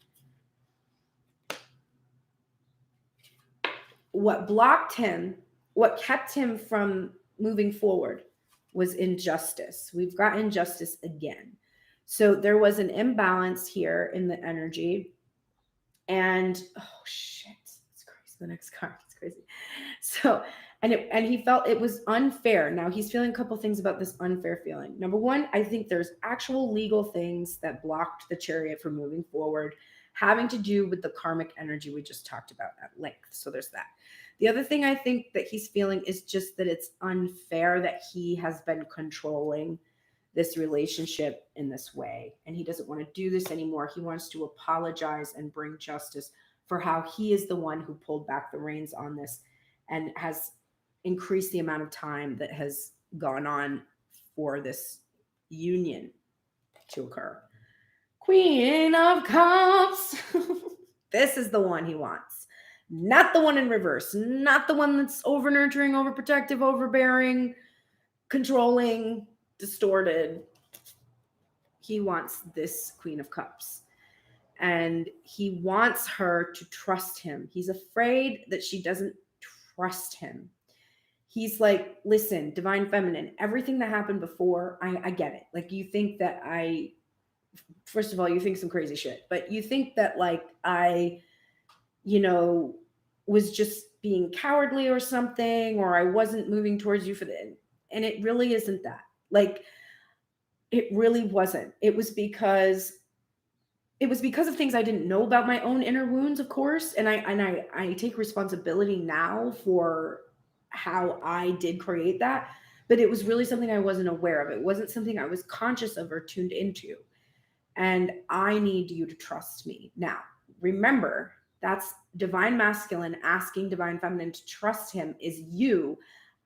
What blocked him, what kept him from moving forward was injustice. We've got injustice again. So there was an imbalance here in the energy. And oh shit, it's crazy. The next card is crazy. So, and he felt it was unfair. Now he's feeling a couple things about this unfair feeling. Number one, I think there's actual legal things that blocked the Chariot from moving forward, having to do with the karmic energy we just talked about at length. So there's that. The other thing I think that he's feeling is just that it's unfair that he has been controlling this relationship in this way. And he doesn't want to do this anymore. He wants to apologize and bring justice for how he is the one who pulled back the reins on this and has increased the amount of time that has gone on for this union to occur. Queen of Cups. This is the one he wants. Not the one in reverse. Not the one that's over-nurturing, overprotective, overbearing, controlling, distorted. He wants this Queen of Cups. And he wants her to trust him. He's afraid that she doesn't trust him. He's like, listen, Divine Feminine, everything that happened before, I get it. Like, you think that first of all, you think some crazy shit, but you think that like I was just being cowardly or something, or I wasn't moving towards you for the, and it really isn't that. Like, it really wasn't. It was because of things I didn't know about my own inner wounds, of course. And I take responsibility now for how I did create that, but it was really something I wasn't aware of. It wasn't something I was conscious of or tuned into. And I need you to trust me. Now, remember, that's Divine Masculine asking Divine Feminine to trust him is you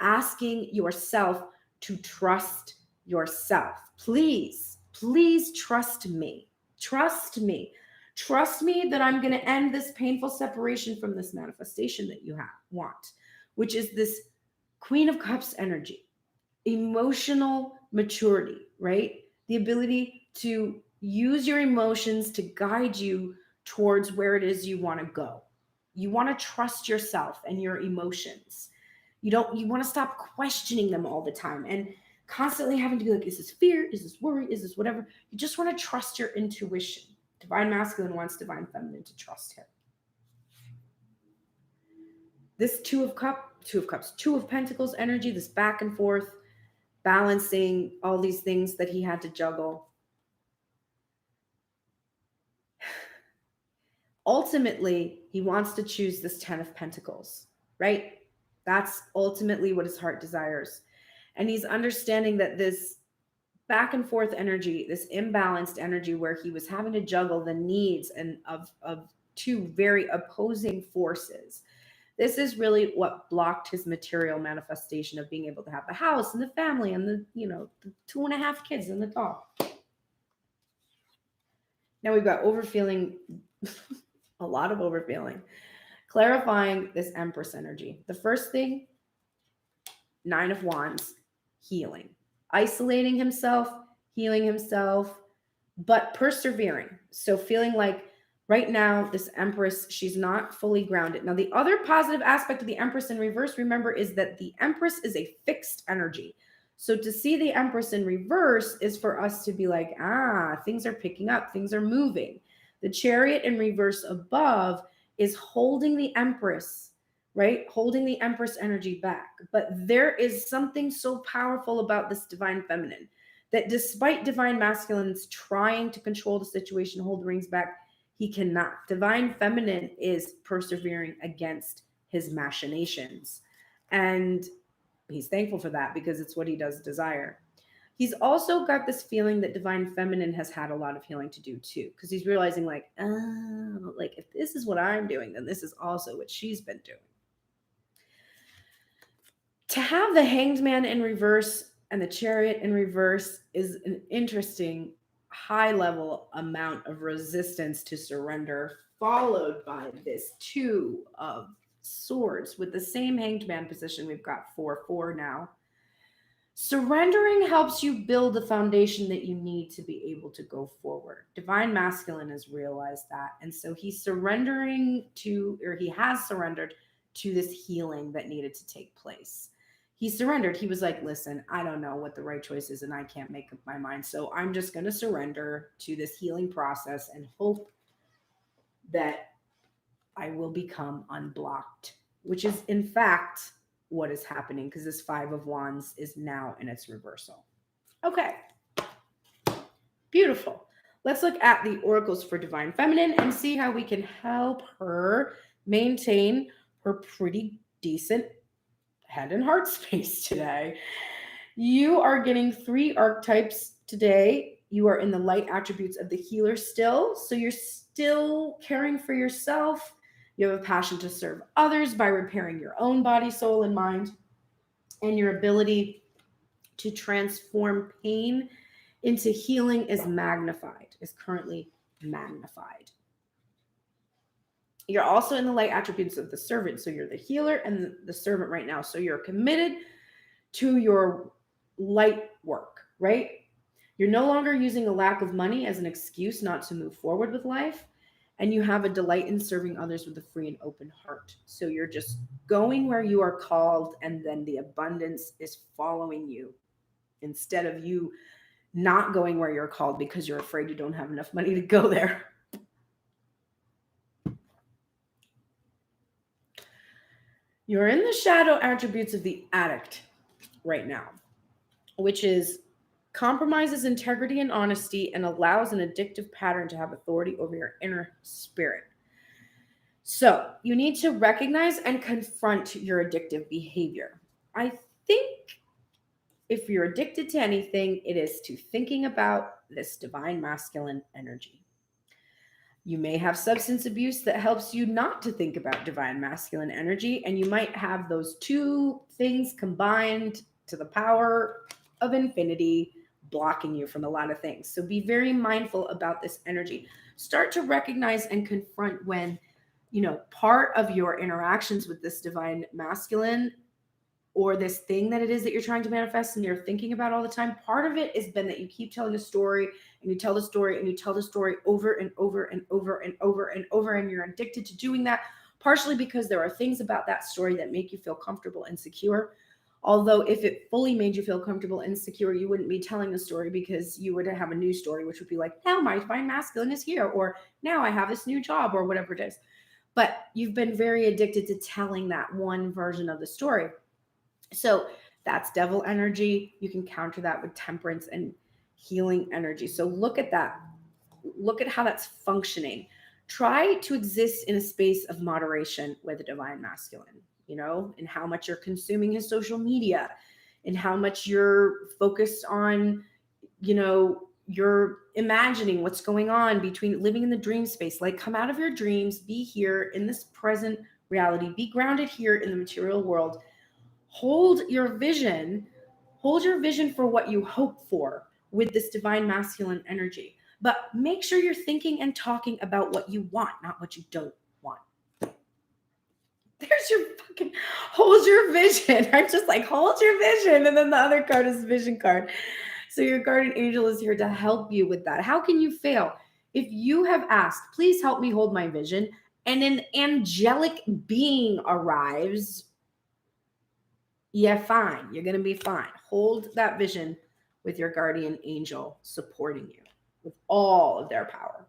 asking yourself to trust yourself. Please, please trust me. Trust me. Trust me that I'm going to end this painful separation from this manifestation that you want, which is this Queen of Cups energy, emotional maturity, right? The ability to use your emotions to guide you towards where it is you want to go. You want to trust yourself and your emotions. You want to stop questioning them all the time and constantly having to be like, is this fear? Is this worry? Is this whatever? You just want to trust your intuition. Divine Masculine wants Divine Feminine to trust him. This Two of Cups, Two of Pentacles energy, this back and forth, balancing all these things that he had to juggle. Ultimately, he wants to choose this 10 of Pentacles, right? That's ultimately what his heart desires. And he's understanding that this back and forth energy, this imbalanced energy where he was having to juggle the needs and of two very opposing forces. This is really what blocked his material manifestation of being able to have the house and the family and the 2.5 kids and the dog. Now we've got overfeeling, a lot of overfeeling, clarifying this Empress energy. The first thing, 9 of Wands, healing, isolating himself, healing himself, but persevering. So feeling like right now, this Empress, she's not fully grounded. Now, the other positive aspect of the Empress in reverse, remember, is that the Empress is a fixed energy. So to see the Empress in reverse is for us to be like, things are picking up, things are moving. The Chariot in reverse above is holding the Empress, right? Holding the Empress energy back. But there is something so powerful about this Divine Feminine that despite Divine Masculines trying to control the situation, hold the rings back, he cannot. Divine Feminine is persevering against his machinations. And he's thankful for that because it's what he does desire. He's also got this feeling that divine feminine has had a lot of healing to do too, because he's realizing like, oh, like if this is what I'm doing, then this is also what she's been doing. To have the Hanged Man in reverse and the Chariot in reverse is an interesting high level amount of resistance to surrender, followed by this Two of Swords with the same Hanged Man position. We've got 4-4 now. Surrendering helps you build the foundation that you need to be able to go forward. Divine Masculine has realized that. And so he's surrendering to, or he has surrendered to this healing that needed to take place. He surrendered. He was like, listen, I don't know what the right choice is and I can't make up my mind. So I'm just going to surrender to this healing process and hope that I will become unblocked, which is in fact what is happening, because this Five of Wands is now in its reversal. Okay. Beautiful. Let's look at the oracles for Divine Feminine and see how we can help her maintain her pretty decent head and heart space today. You are getting 3 archetypes today. You are in the light attributes of the healer still. So you're still caring for yourself. You have a passion to serve others by repairing your own body, soul, and mind. And your ability to transform pain into healing is magnified, is currently magnified. You're also in the light attributes of the servant. So you're the healer and the servant right now. So you're committed to your light work, right? You're no longer using a lack of money as an excuse not to move forward with life. And you have a delight in serving others with a free and open heart. So you're just going where you are called, and then the abundance is following you instead of you not going where you're called because you're afraid you don't have enough money to go there. You're in the shadow attributes of the addict right now, which is compromises integrity and honesty and allows an addictive pattern to have authority over your inner spirit. So you need to recognize and confront your addictive behavior. I think if you're addicted to anything, it is to thinking about this divine masculine energy. You may have substance abuse that helps you not to think about divine masculine energy, and you might have those two things combined to the power of infinity, blocking you from a lot of things. So be very mindful about this energy. Start to recognize and confront when, part of your interactions with this divine masculine or this thing that it is that you're trying to manifest and you're thinking about all the time, part of it has been that you keep telling a story and you tell the story and you tell the story over and over and over and over and over, and you're addicted to doing that, partially because there are things about that story that make you feel comfortable and secure. Although if it fully made you feel comfortable and secure, you wouldn't be telling the story, because you would have a new story, which would be like, now my divine masculine is here, or now I have this new job, or whatever it is. But you've been very addicted to telling that one version of the story. So that's devil energy. You can counter that with temperance and healing energy. So look at that. Look at how that's functioning. Try to exist in a space of moderation with the divine masculine, and how much you're consuming his social media and how much you're focused on, you're imagining what's going on between living in the dream space. Like, come out of your dreams, be here in this present reality, be grounded here in the material world. Hold your vision for what you hope for with this divine masculine energy. But make sure you're thinking and talking about what you want, not what you don't want. There's your fucking hold your vision. I'm just like, hold your vision. And then the other card is vision card. So your guardian angel is here to help you with that. How can you fail? If you have asked, please help me hold my vision, and an angelic being arrives, yeah, fine. You're going to be fine. Hold that vision with your guardian angel supporting you with all of their power.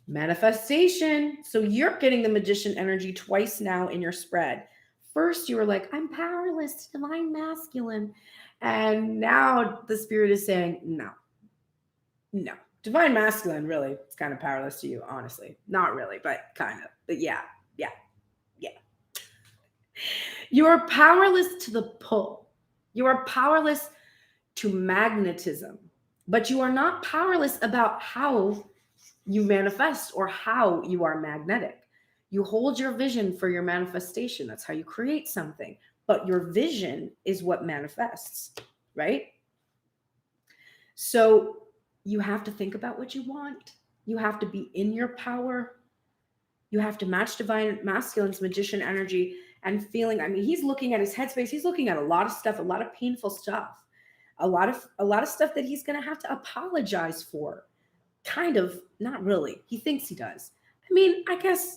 Manifestation. So you're getting the magician energy twice now in your spread. First, you were like, I'm powerless, divine masculine. And now the spirit is saying, no. Divine masculine, really, it's kind of powerless to you, honestly. Not really, but kind of. But yeah. You are powerless to the pull. You are powerless to magnetism, but you are not powerless about how you manifest or how you are magnetic. You hold your vision for your manifestation. That's how you create something. But your vision is what manifests, right? So you have to think about what you want. You have to be in your power. You have to match divine masculine's magician energy and feeling. I mean, he's looking at his headspace. He's looking at a lot of stuff, a lot of painful stuff, a lot of stuff that he's going to have to apologize for. Kind of, not really. He thinks he does. I mean, I guess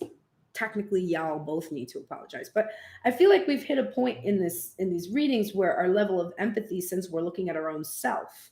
technically y'all both need to apologize, but I feel like we've hit a point in these readings where our level of empathy, since we're looking at our own self,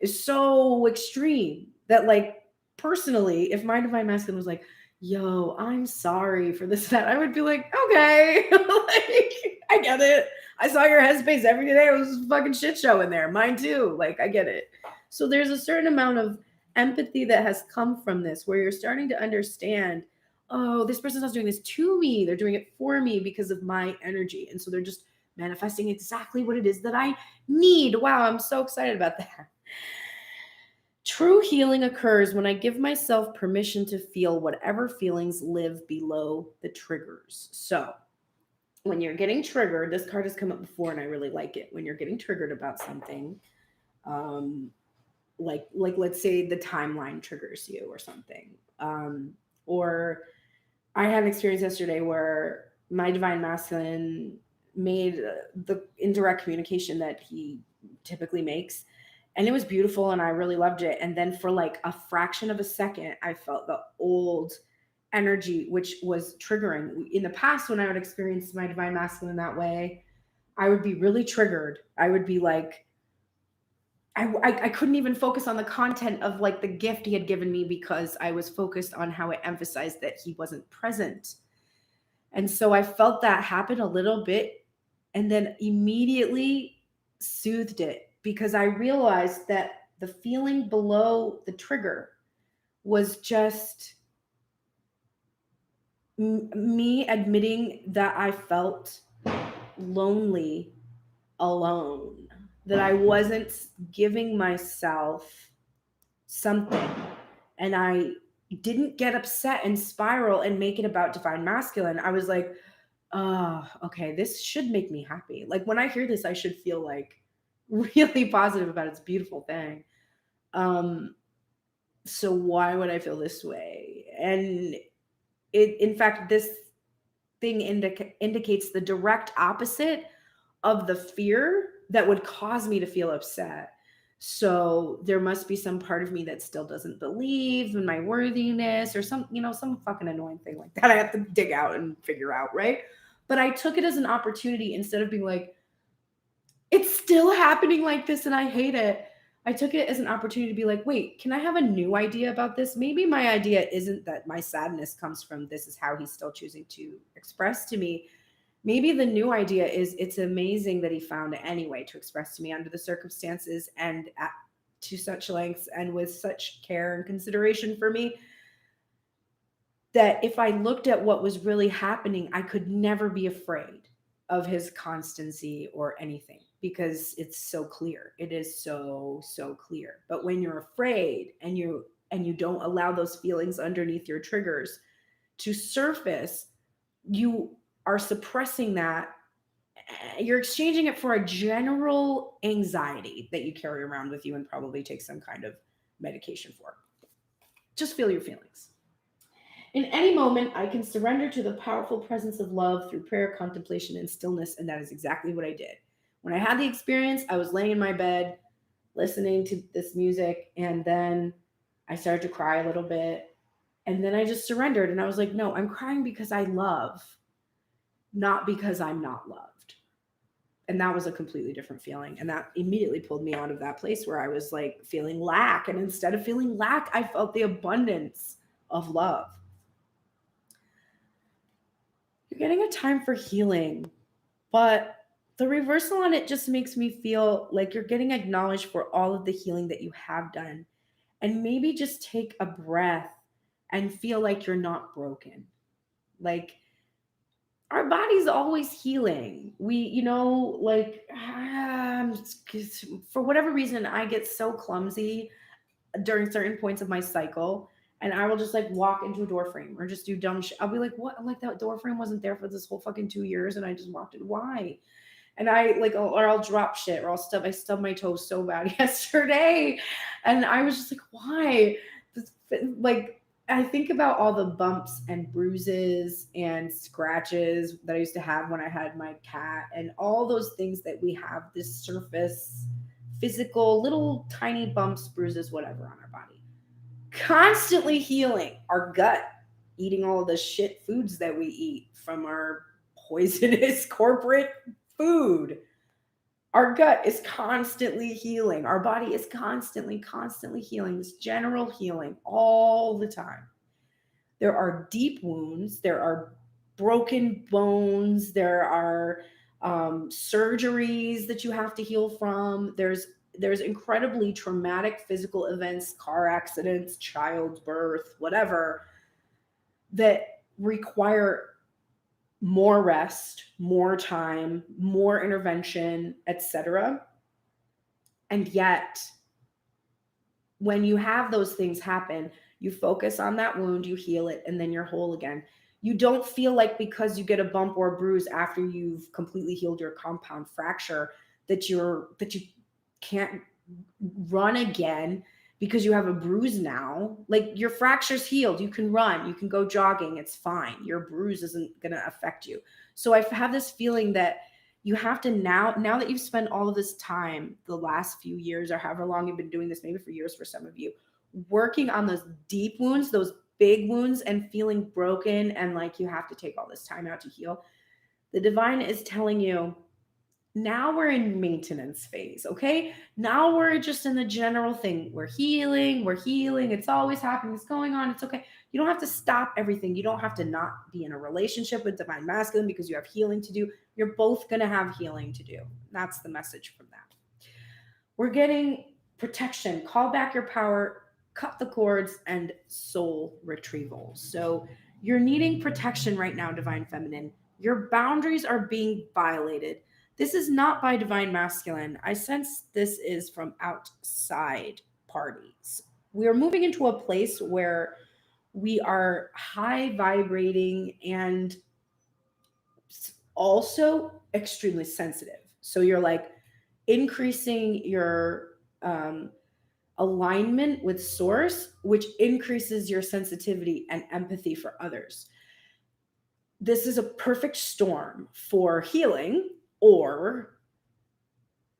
is so extreme that, like, personally, if my divine masculine was like, yo, I'm sorry for this, that, I would be like, okay, like, I get it. I saw your headspace every day. It was a fucking shit show in there. Mine too. Like, I get it. So there's a certain amount of empathy that has come from this, where you're starting to understand, oh, this person's not doing this to me. They're doing it for me because of my energy. And so they're just manifesting exactly what it is that I need. Wow, I'm so excited about that. True healing occurs when I give myself permission to feel whatever feelings live below the triggers. So when you're getting triggered, this card has come up before and I really like it. When you're getting triggered about something, like let's say the timeline triggers you or something. Or I had an experience yesterday where my divine masculine made the indirect communication that he typically makes, and it was beautiful and I really loved it. And then for like a fraction of a second, I felt the old energy, which was triggering. In the past, when I would experience my divine masculine that way, I would be really triggered. I would be like, I couldn't even focus on the content of like the gift he had given me because I was focused on how it emphasized that he wasn't present. And so I felt that happen a little bit and then immediately soothed it, because I realized that the feeling below the trigger was just me admitting that I felt lonely, alone, that I wasn't giving myself something, and I didn't get upset and spiral and make it about divine masculine. I was like, oh, okay, this should make me happy. Like, when I hear this, I should feel like really positive about it. It's a beautiful thing. So why would I feel this way? And in fact, this thing indicates the direct opposite of the fear that would cause me to feel upset. So there must be some part of me that still doesn't believe in my worthiness or some fucking annoying thing like that I have to dig out and figure out, right? But I took it as an opportunity. Instead of being like, it's still happening like this and I hate it, I took it as an opportunity to be like, wait, can I have a new idea about this? Maybe my idea isn't that my sadness comes from this is how he's still choosing to express to me. Maybe the new idea is it's amazing that he found it anyway to express to me under the circumstances and to such lengths and with such care and consideration for me, that if I looked at what was really happening, I could never be afraid of his constancy or anything, because it's so clear. It is so clear. But when you're afraid and you don't allow those feelings underneath your triggers to surface, you are suppressing that. You're exchanging it for a general anxiety that you carry around with you and probably take some kind of medication for. Just feel your feelings. In any moment, I can surrender to the powerful presence of love through prayer, contemplation, and stillness, and that is exactly what I did. When I had the experience, I was laying in my bed, listening to this music, and then I started to cry a little bit, and then I just surrendered, and I was like, no, I'm crying because I love, not because I'm not loved. And that was a completely different feeling, and that immediately pulled me out of that place where I was like feeling lack, and instead of feeling lack, I felt the abundance of love. You're getting a time for healing, but the reversal on it just makes me feel like you're getting acknowledged for all of the healing that you have done. And maybe just take a breath and feel like you're not broken. Like, our body's always healing. We, for whatever reason, I get so clumsy during certain points of my cycle, and I will just like walk into a door frame or just do dumb shit. I'll be like, what? Like that door frame wasn't there for this whole fucking 2 years, and I just walked in. Why? And I like, or I'll drop shit, or I stubbed my toe so bad yesterday, and I was just like, why? Like, I think about all the bumps and bruises and scratches that I used to have when I had my cat, and all those things that we have this surface, physical, little tiny bumps, bruises, whatever on our body, constantly healing our gut, eating all the shit foods that we eat from our poisonous corporate food. Our gut is constantly healing. Our body is constantly healing, this general healing all the time. There are deep wounds, there are broken bones, there are surgeries that you have to heal from. There's incredibly traumatic physical events, car accidents, childbirth, whatever, that require more rest, more time, more intervention, etc. And yet, when you have those things happen, you focus on that wound, you heal it, and then you're whole again. You don't feel like because you get a bump or a bruise after you've completely healed your compound fracture that you can't run again because you have a bruise now. Like, your fracture's healed. You can run, you can go jogging. It's fine. Your bruise isn't going to affect you. So I have this feeling that you have to now that you've spent all of this time, the last few years or however long you've been doing this, maybe for years for some of you, working on those deep wounds, those big wounds, and feeling broken and like you have to take all this time out to heal. The divine is telling you, now we're in maintenance phase, okay? Now we're just in the general thing. We're healing. It's always happening. It's going on. It's okay. You don't have to stop everything. You don't have to not be in a relationship with divine masculine because you have healing to do. You're both going to have healing to do. That's the message from that. We're getting protection. Call back your power, cut the cords, and soul retrieval. So you're needing protection right now, divine feminine. Your boundaries are being violated. This is not by divine masculine. I sense this is from outside parties. We are moving into a place where we are high vibrating and also extremely sensitive. So you're like increasing your alignment with source, which increases your sensitivity and empathy for others. This is a perfect storm for healing, or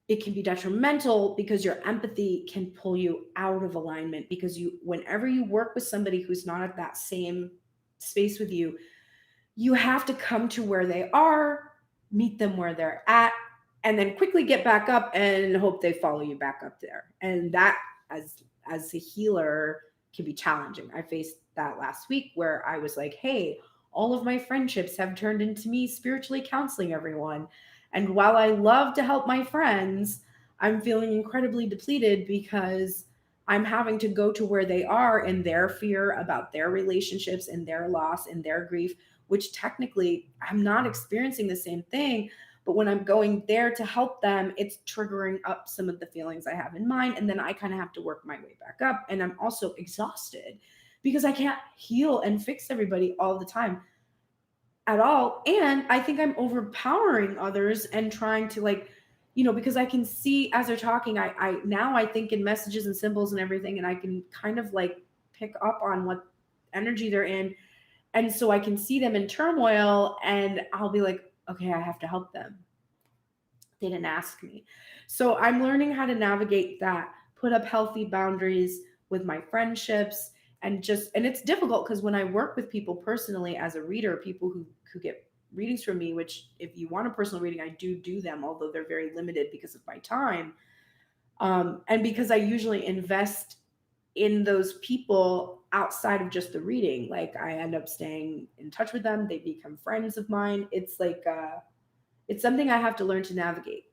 it can be detrimental because your empathy can pull you out of alignment, because whenever you work with somebody who's not at that same space with you, you have to come to where they are, meet them where they're at, and then quickly get back up and hope they follow you back up there. And that, as a healer, can be challenging. I faced that last week where I was like, hey, all of my friendships have turned into me spiritually counseling everyone. And while I love to help my friends, I'm feeling incredibly depleted because I'm having to go to where they are in their fear about their relationships and their loss and their grief, which technically I'm not experiencing the same thing. But when I'm going there to help them, it's triggering up some of the feelings I have in mind. And then I kind of have to work my way back up. And I'm also exhausted because I can't heal and fix everybody all the time at all. And I think I'm overpowering others and trying to, like, because I can see as they're talking, I now think in messages and symbols and everything, and I can kind of like pick up on what energy they're in. And so I can see them in turmoil and I'll be like, okay, I have to help them. They didn't ask me. So I'm learning how to navigate that, put up healthy boundaries with my friendships, and it's difficult because when I work with people personally as a reader, people who get readings from me, which if you want a personal reading, I do them, although they're very limited because of my time. And because I usually invest in those people outside of just the reading, like I end up staying in touch with them. They become friends of mine. It's like, it's something I have to learn to navigate.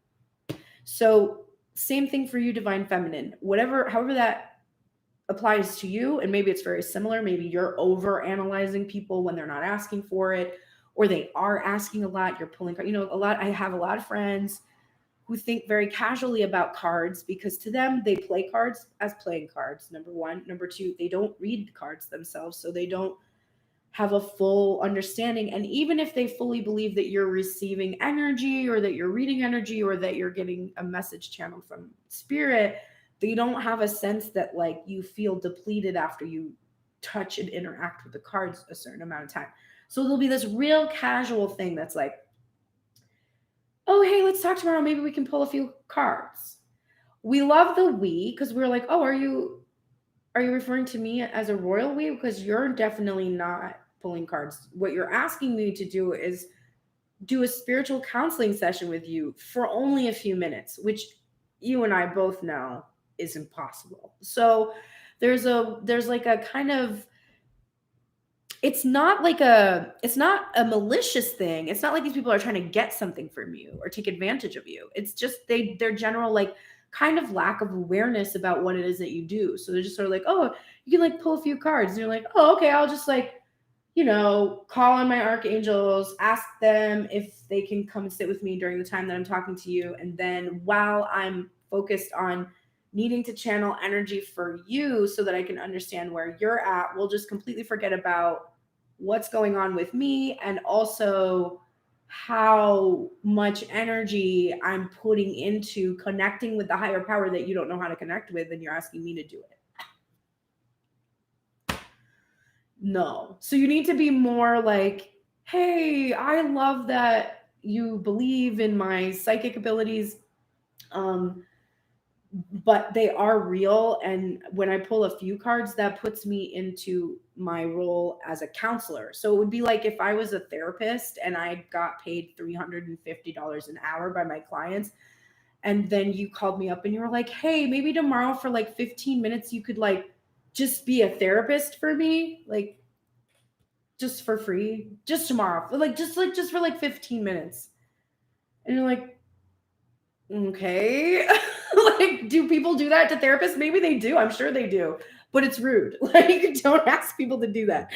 So same thing for you, divine feminine, however that applies to you. And maybe it's very similar. Maybe you're over analyzing people when they're not asking for it, or they are asking a lot. You're pulling, a lot. I have a lot of friends who think very casually about cards, because to them, they play cards as playing cards, number one. Number two, they don't read cards themselves, so they don't have a full understanding. And even if they fully believe that you're receiving energy, or that you're reading energy, or that you're getting a message channeled from spirit, they don't have a sense that like you feel depleted after you touch and interact with the cards a certain amount of time. So there'll be this real casual thing that's like, oh, hey, let's talk tomorrow. Maybe we can pull a few cards. We love the we, because we're like, oh, are you referring to me as a royal we? Because you're definitely not pulling cards. What you're asking me to do is do a spiritual counseling session with you for only a few minutes, which you and I both know is impossible. So there's like a kind of, it's not a malicious thing. It's not like these people are trying to get something from you or take advantage of you. It's just their general like kind of lack of awareness about what it is that you do. So they're just sort of like, oh, you can like pull a few cards. And you're like, oh, okay, I'll just like, call on my archangels, ask them if they can come sit with me during the time that I'm talking to you. And then while I'm focused on needing to channel energy for you so that I can understand where you're at, we'll just completely forget about what's going on with me, and also how much energy I'm putting into connecting with the higher power that you don't know how to connect with, and you're asking me to do it. No. So you need to be more like, hey, I love that you believe in my psychic abilities, but they are real. And when I pull a few cards, that puts me into my role as a counselor. So it would be like if I was a therapist and I got paid $350 an hour by my clients, and then you called me up and you were like, hey, maybe tomorrow for like 15 minutes, you could like just be a therapist for me. Like, just for free, just tomorrow, just for like 15 minutes. And you're like, okay. Like, do people do that to therapists? Maybe they do. I'm sure they do, but it's rude. Like, don't ask people to do that.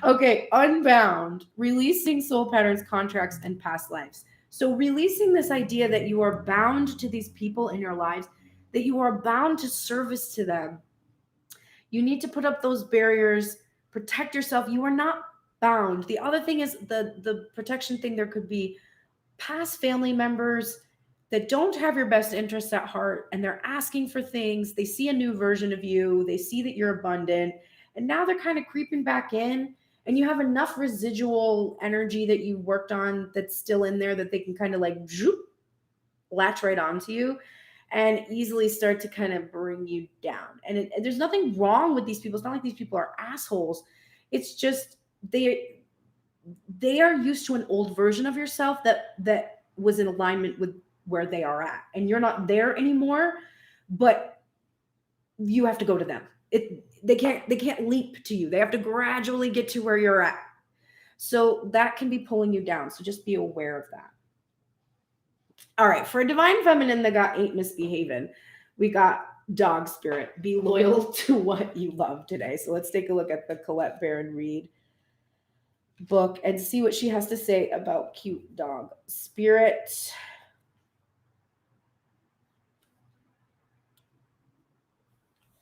Okay. Unbound, releasing soul patterns, contracts, and past lives. So releasing this idea that you are bound to these people in your lives, that you are bound to service to them. You need to put up those barriers, protect yourself. You are not bound. The other thing is the protection thing. There could be past family members that don't have your best interests at heart, and they're asking for things. They see a new version of you. They see that you're abundant, and now they're kind of creeping back in, and you have enough residual energy that you worked on that's still in there that they can kind of like latch right onto you and easily start to kind of bring you down. And there's nothing wrong with these people. It's not like these people are assholes. It's just they are used to an old version of yourself that was in alignment with where they are at, and you're not there anymore, but you have to go to them. They can't leap to you. They have to gradually get to where you're at. So that can be pulling you down. So just be aware of that. All right, for a divine feminine that got ain't misbehaving, we got dog spirit. Be loyal to what you love today. So let's take a look at the Colette Baron Reed book and see what she has to say about cute dog spirit.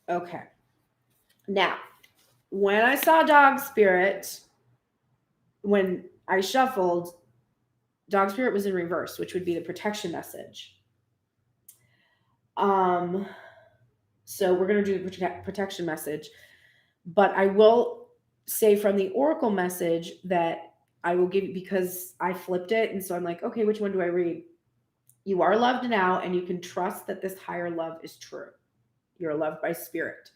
Okay. Now, when I saw dog spirit, when I shuffled, dog spirit was in reverse, which would be the protection message. So we're going to do the protection message, but I will say from the oracle message that I will give you, because I flipped it. And so I'm like, okay, which one do I read? You are loved now, and you can trust that this higher love is true. You're loved by spirit.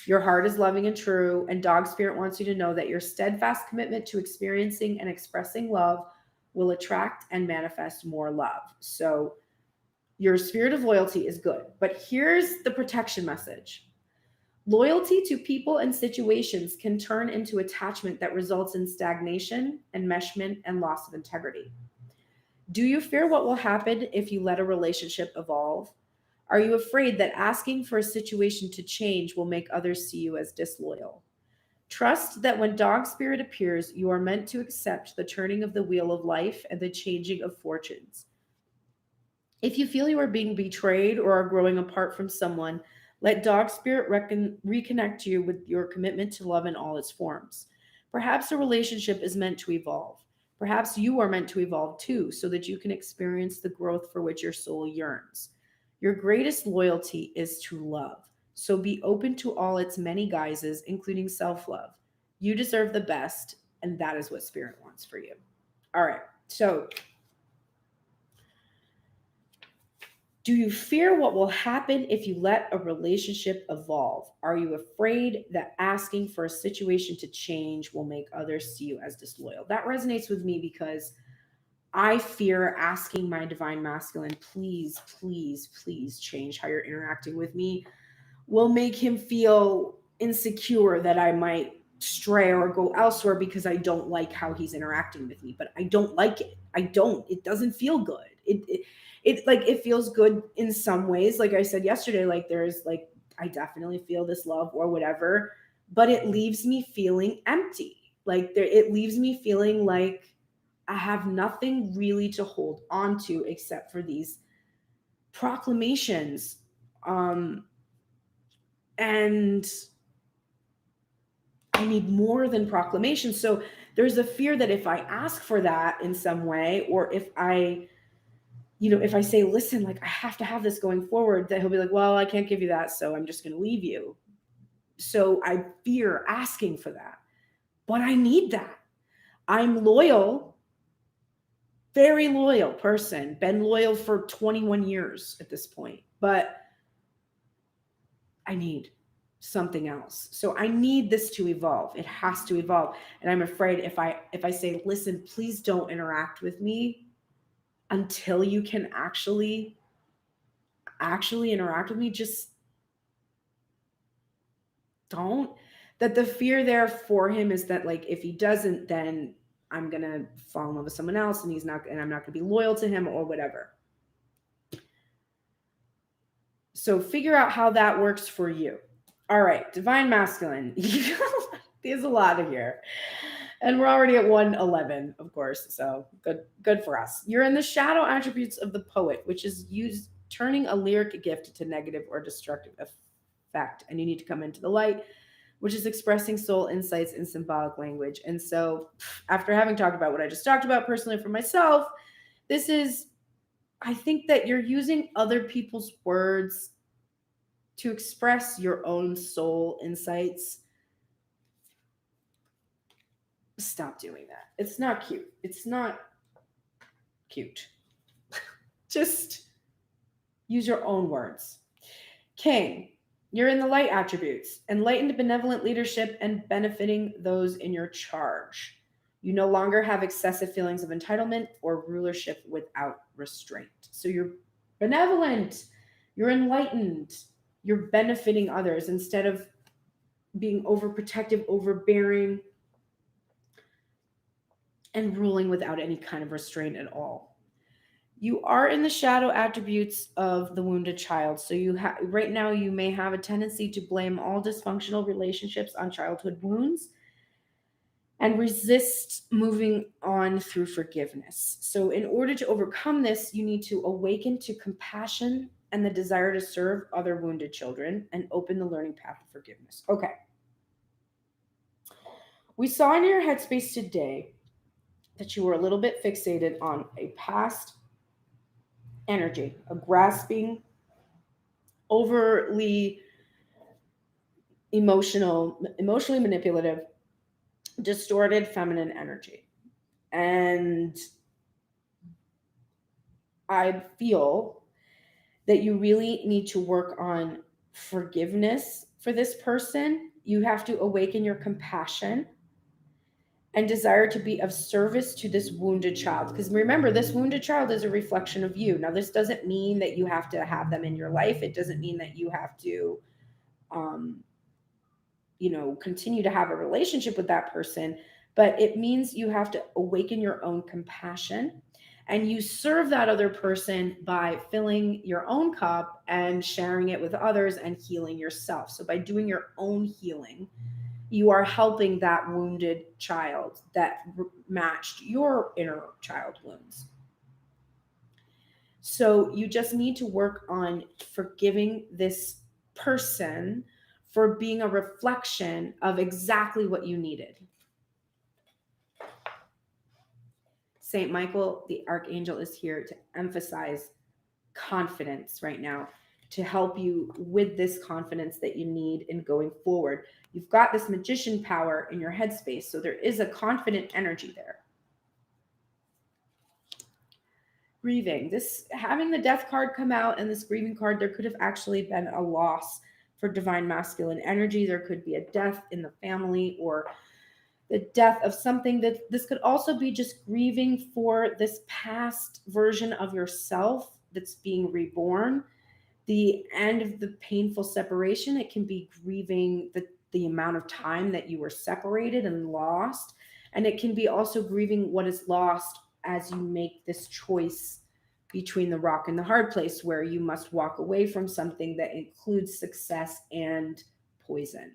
Your heart is loving and true, and dog spirit wants you to know that your steadfast commitment to experiencing and expressing love will attract and manifest more love. So your spirit of loyalty is good. But here's the protection message. Loyalty to people and situations can turn into attachment that results in stagnation, enmeshment, and loss of integrity. Do you fear what will happen if you let a relationship evolve? Are you afraid that asking for a situation to change will make others see you as disloyal? Trust that when dog spirit appears, you are meant to accept the turning of the wheel of life and the changing of fortunes. If you feel you are being betrayed or are growing apart from someone, let Dog Spirit reconnect you with your commitment to love in all its forms. Perhaps a relationship is meant to evolve. Perhaps you are meant to evolve too, so that you can experience the growth for which your soul yearns. Your greatest loyalty is to love, so be open to all its many guises, including self love. You deserve the best, and that is what Spirit wants for you. All right, so do you fear what will happen if you let a relationship evolve? Are you afraid that asking for a situation to change will make others see you as disloyal? That resonates with me because I fear asking my divine masculine, please, please, please change how you're interacting with me, will make him feel insecure that I might stray or go elsewhere because I don't like how he's interacting with me. But I don't like it. I don't. It doesn't feel good. It feels good in some ways. Like I said yesterday, like there's like I definitely feel this love or whatever, but it leaves me feeling empty. Like it leaves me feeling like I have nothing really to hold on to except for these proclamations. And I need more than proclamations. So there's a fear that if I ask for that in some way, or if if I say, listen, like I have to have this going forward, that he'll be like, well, I can't give you that, so I'm just going to leave you. So I fear asking for that. But I need that. I'm loyal, very loyal person, been loyal for 21 years at this point. But I need something else. So I need this to evolve. It has to evolve. And I'm afraid if I say, listen, please don't interact with me until you can actually interact with me, just don't. That the fear there for him is that like if he doesn't, then I'm gonna fall in love with someone else and I'm not gonna be loyal to him or whatever. So figure out how that works for you. All right, divine masculine. There's a lot of here. And we're already at 111, of course. So good for us. You're in the shadow attributes of the poet, which is used turning a lyric gift to negative or destructive effect. And you need to come into the light, which is expressing soul insights in symbolic language. And so after having talked about what I just talked about personally for myself, I think that you're using other people's words to express your own soul insights. Stop doing that. It's not cute. It's not cute. Just use your own words. King, you're in the light attributes, enlightened benevolent leadership and benefiting those in your charge. You no longer have excessive feelings of entitlement or rulership without restraint. So you're benevolent, you're enlightened, you're benefiting others instead of being overprotective, overbearing, and ruling without any kind of restraint at all. You are in the shadow attributes of the wounded child. So right now you may have a tendency to blame all dysfunctional relationships on childhood wounds and resist moving on through forgiveness. So in order to overcome this, you need to awaken to compassion and the desire to serve other wounded children and open the learning path of forgiveness. Okay. We saw in your headspace today that you were a little bit fixated on a past energy, a grasping, overly emotionally manipulative, distorted feminine energy. And I feel that you really need to work on forgiveness for this person. You have to awaken your compassion and desire to be of service to this wounded child. Because remember, this wounded child is a reflection of you. Now, this doesn't mean that you have to have them in your life. It doesn't mean that you have to, continue to have a relationship with that person. But it means you have to awaken your own compassion. And you serve that other person by filling your own cup and sharing it with others and healing yourself. So by doing your own healing, you are helping that wounded child that matched your inner child wounds. So you just need to work on forgiving this person for being a reflection of exactly what you needed. Saint Michael, the archangel, is here to emphasize confidence right now, to help you with this confidence that you need in going forward. You've got this magician power in your headspace, so there is a confident energy there. Grieving. This, having the death card come out and this grieving card, there could have actually been a loss for divine masculine energy. There could be a death in the family or the death of something. That this could also be just grieving for this past version of yourself that's being reborn, the end of the painful separation. It can be grieving the amount of time that you were separated and lost, and it can be also grieving what is lost as you make this choice between the rock and the hard place, where you must walk away from something that includes success and poison.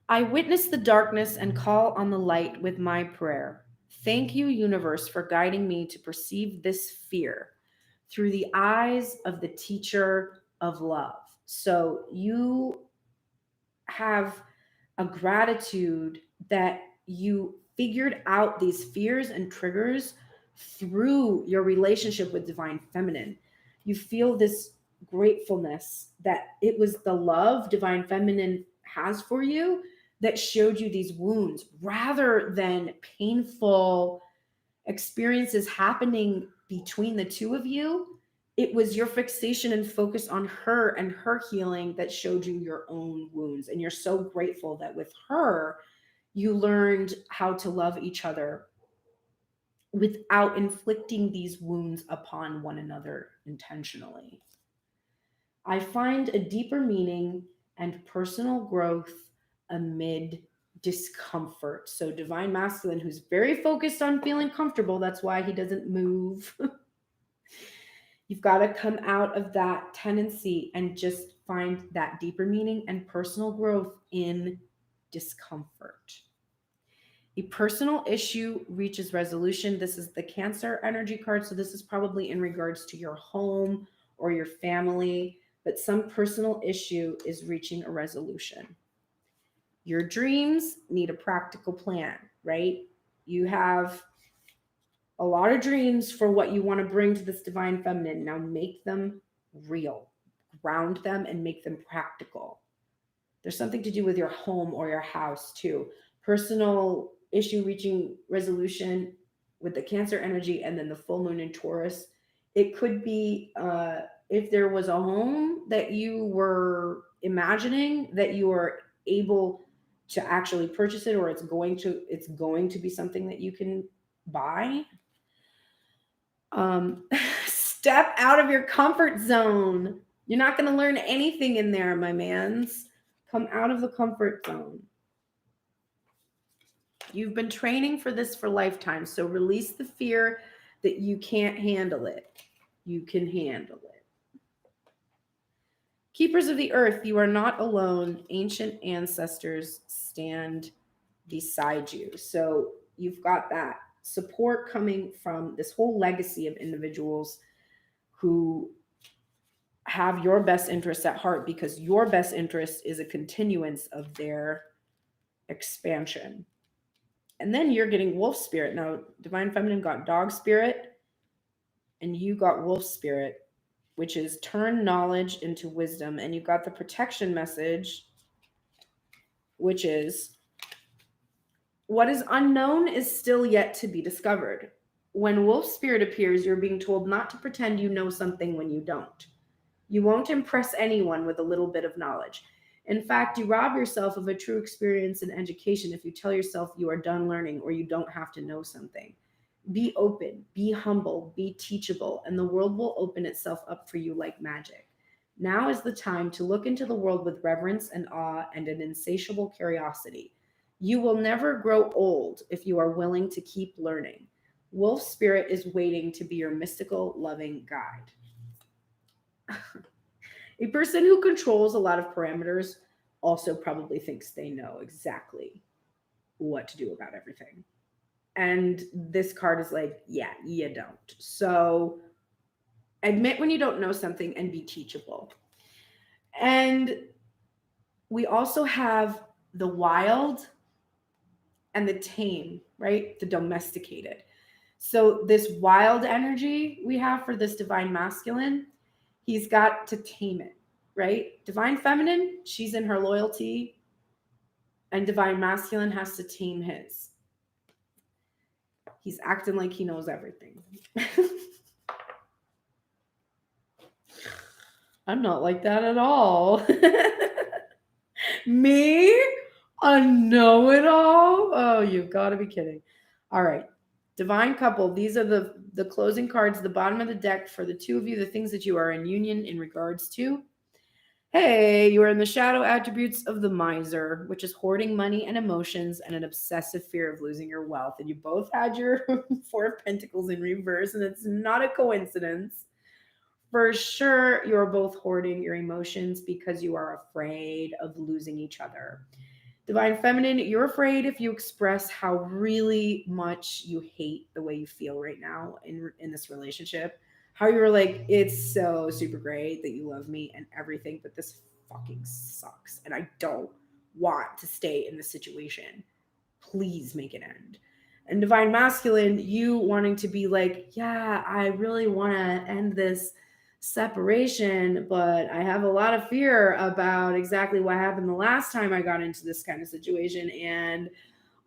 I witness the darkness and call on the light with my prayer. Thank you, universe, for guiding me to perceive this fear through the eyes of the teacher of love. So you have a gratitude that you figured out these fears and triggers through your relationship with divine feminine. You feel this gratefulness that it was the love divine feminine has for you that showed you these wounds, rather than painful experiences happening between the two of you. It was your fixation and focus on her and her healing that showed you your own wounds. And you're so grateful that with her, you learned how to love each other without inflicting these wounds upon one another intentionally. I find a deeper meaning and personal growth amid discomfort. So divine masculine, who's very focused on feeling comfortable, that's why he doesn't move. You've got to come out of that tendency and just find that deeper meaning and personal growth in discomfort. A personal issue reaches resolution. This is the Cancer energy card, so this is probably in regards to your home or your family, but some personal issue is reaching a resolution. Your dreams need a practical plan, right? You have a lot of dreams for what you want to bring to this divine feminine. Now make them real, ground them, and make them practical. There's something to do with your home or your house too. Personal issue reaching resolution with the Cancer energy, and then the full moon in Taurus. It could be if there was a home that you were imagining that you are able to actually purchase it, or it's going to be something that you can buy. Step out of your comfort zone. You're not going to learn anything in there, my mans. Come out of the comfort zone. You've been training for this for lifetimes, so release the fear that you can't handle it. You can handle it. Keepers of the earth, you are not alone. Ancient ancestors stand beside you. So you've got that support coming from this whole legacy of individuals who have your best interests at heart, because your best interest is a continuance of their expansion. And then you're getting wolf spirit. Now, divine feminine got dog spirit, and you got wolf spirit, which is turn knowledge into wisdom. And you got the protection message, which is what is unknown is still yet to be discovered. When wolf spirit appears, you're being told not to pretend you know something when you don't. You won't impress anyone with a little bit of knowledge. In fact, you rob yourself of a true experience and education if you tell yourself you are done learning or you don't have to know something. Be open, be humble, be teachable, and the world will open itself up for you like magic. Now is the time to look into the world with reverence and awe and an insatiable curiosity. You will never grow old if you are willing to keep learning. Wolf spirit is waiting to be your mystical, loving guide. A person who controls a lot of parameters also probably thinks they know exactly what to do about everything. And this card is like, yeah, you don't. So admit when you don't know something and be teachable. And we also have the wild and the tame, right? The domesticated. So this wild energy we have for this divine masculine, he's got to tame it, right? Divine feminine, she's in her loyalty, and divine masculine has to tame his. He's acting like he knows everything. I'm not like that at all. Me? A know-it-all? Oh, you've got to be kidding. All right. Divine couple. These are the closing cards at the bottom of the deck for the two of you, the things that you are in union in regards to. Hey, you are in the shadow attributes of the miser, which is hoarding money and emotions and an obsessive fear of losing your wealth. And you both had your Four of Pentacles in reverse, and it's not a coincidence. For sure, you're both hoarding your emotions because you are afraid of losing each other. Divine feminine, you're afraid if you express how really much you hate the way you feel right now in this relationship. How you're like, it's so super great that you love me and everything, but this fucking sucks. And I don't want to stay in this situation. Please make it end. And divine masculine, you wanting to be like, yeah, I really want to end this separation, but I have a lot of fear about exactly what happened the last time I got into this kind of situation. And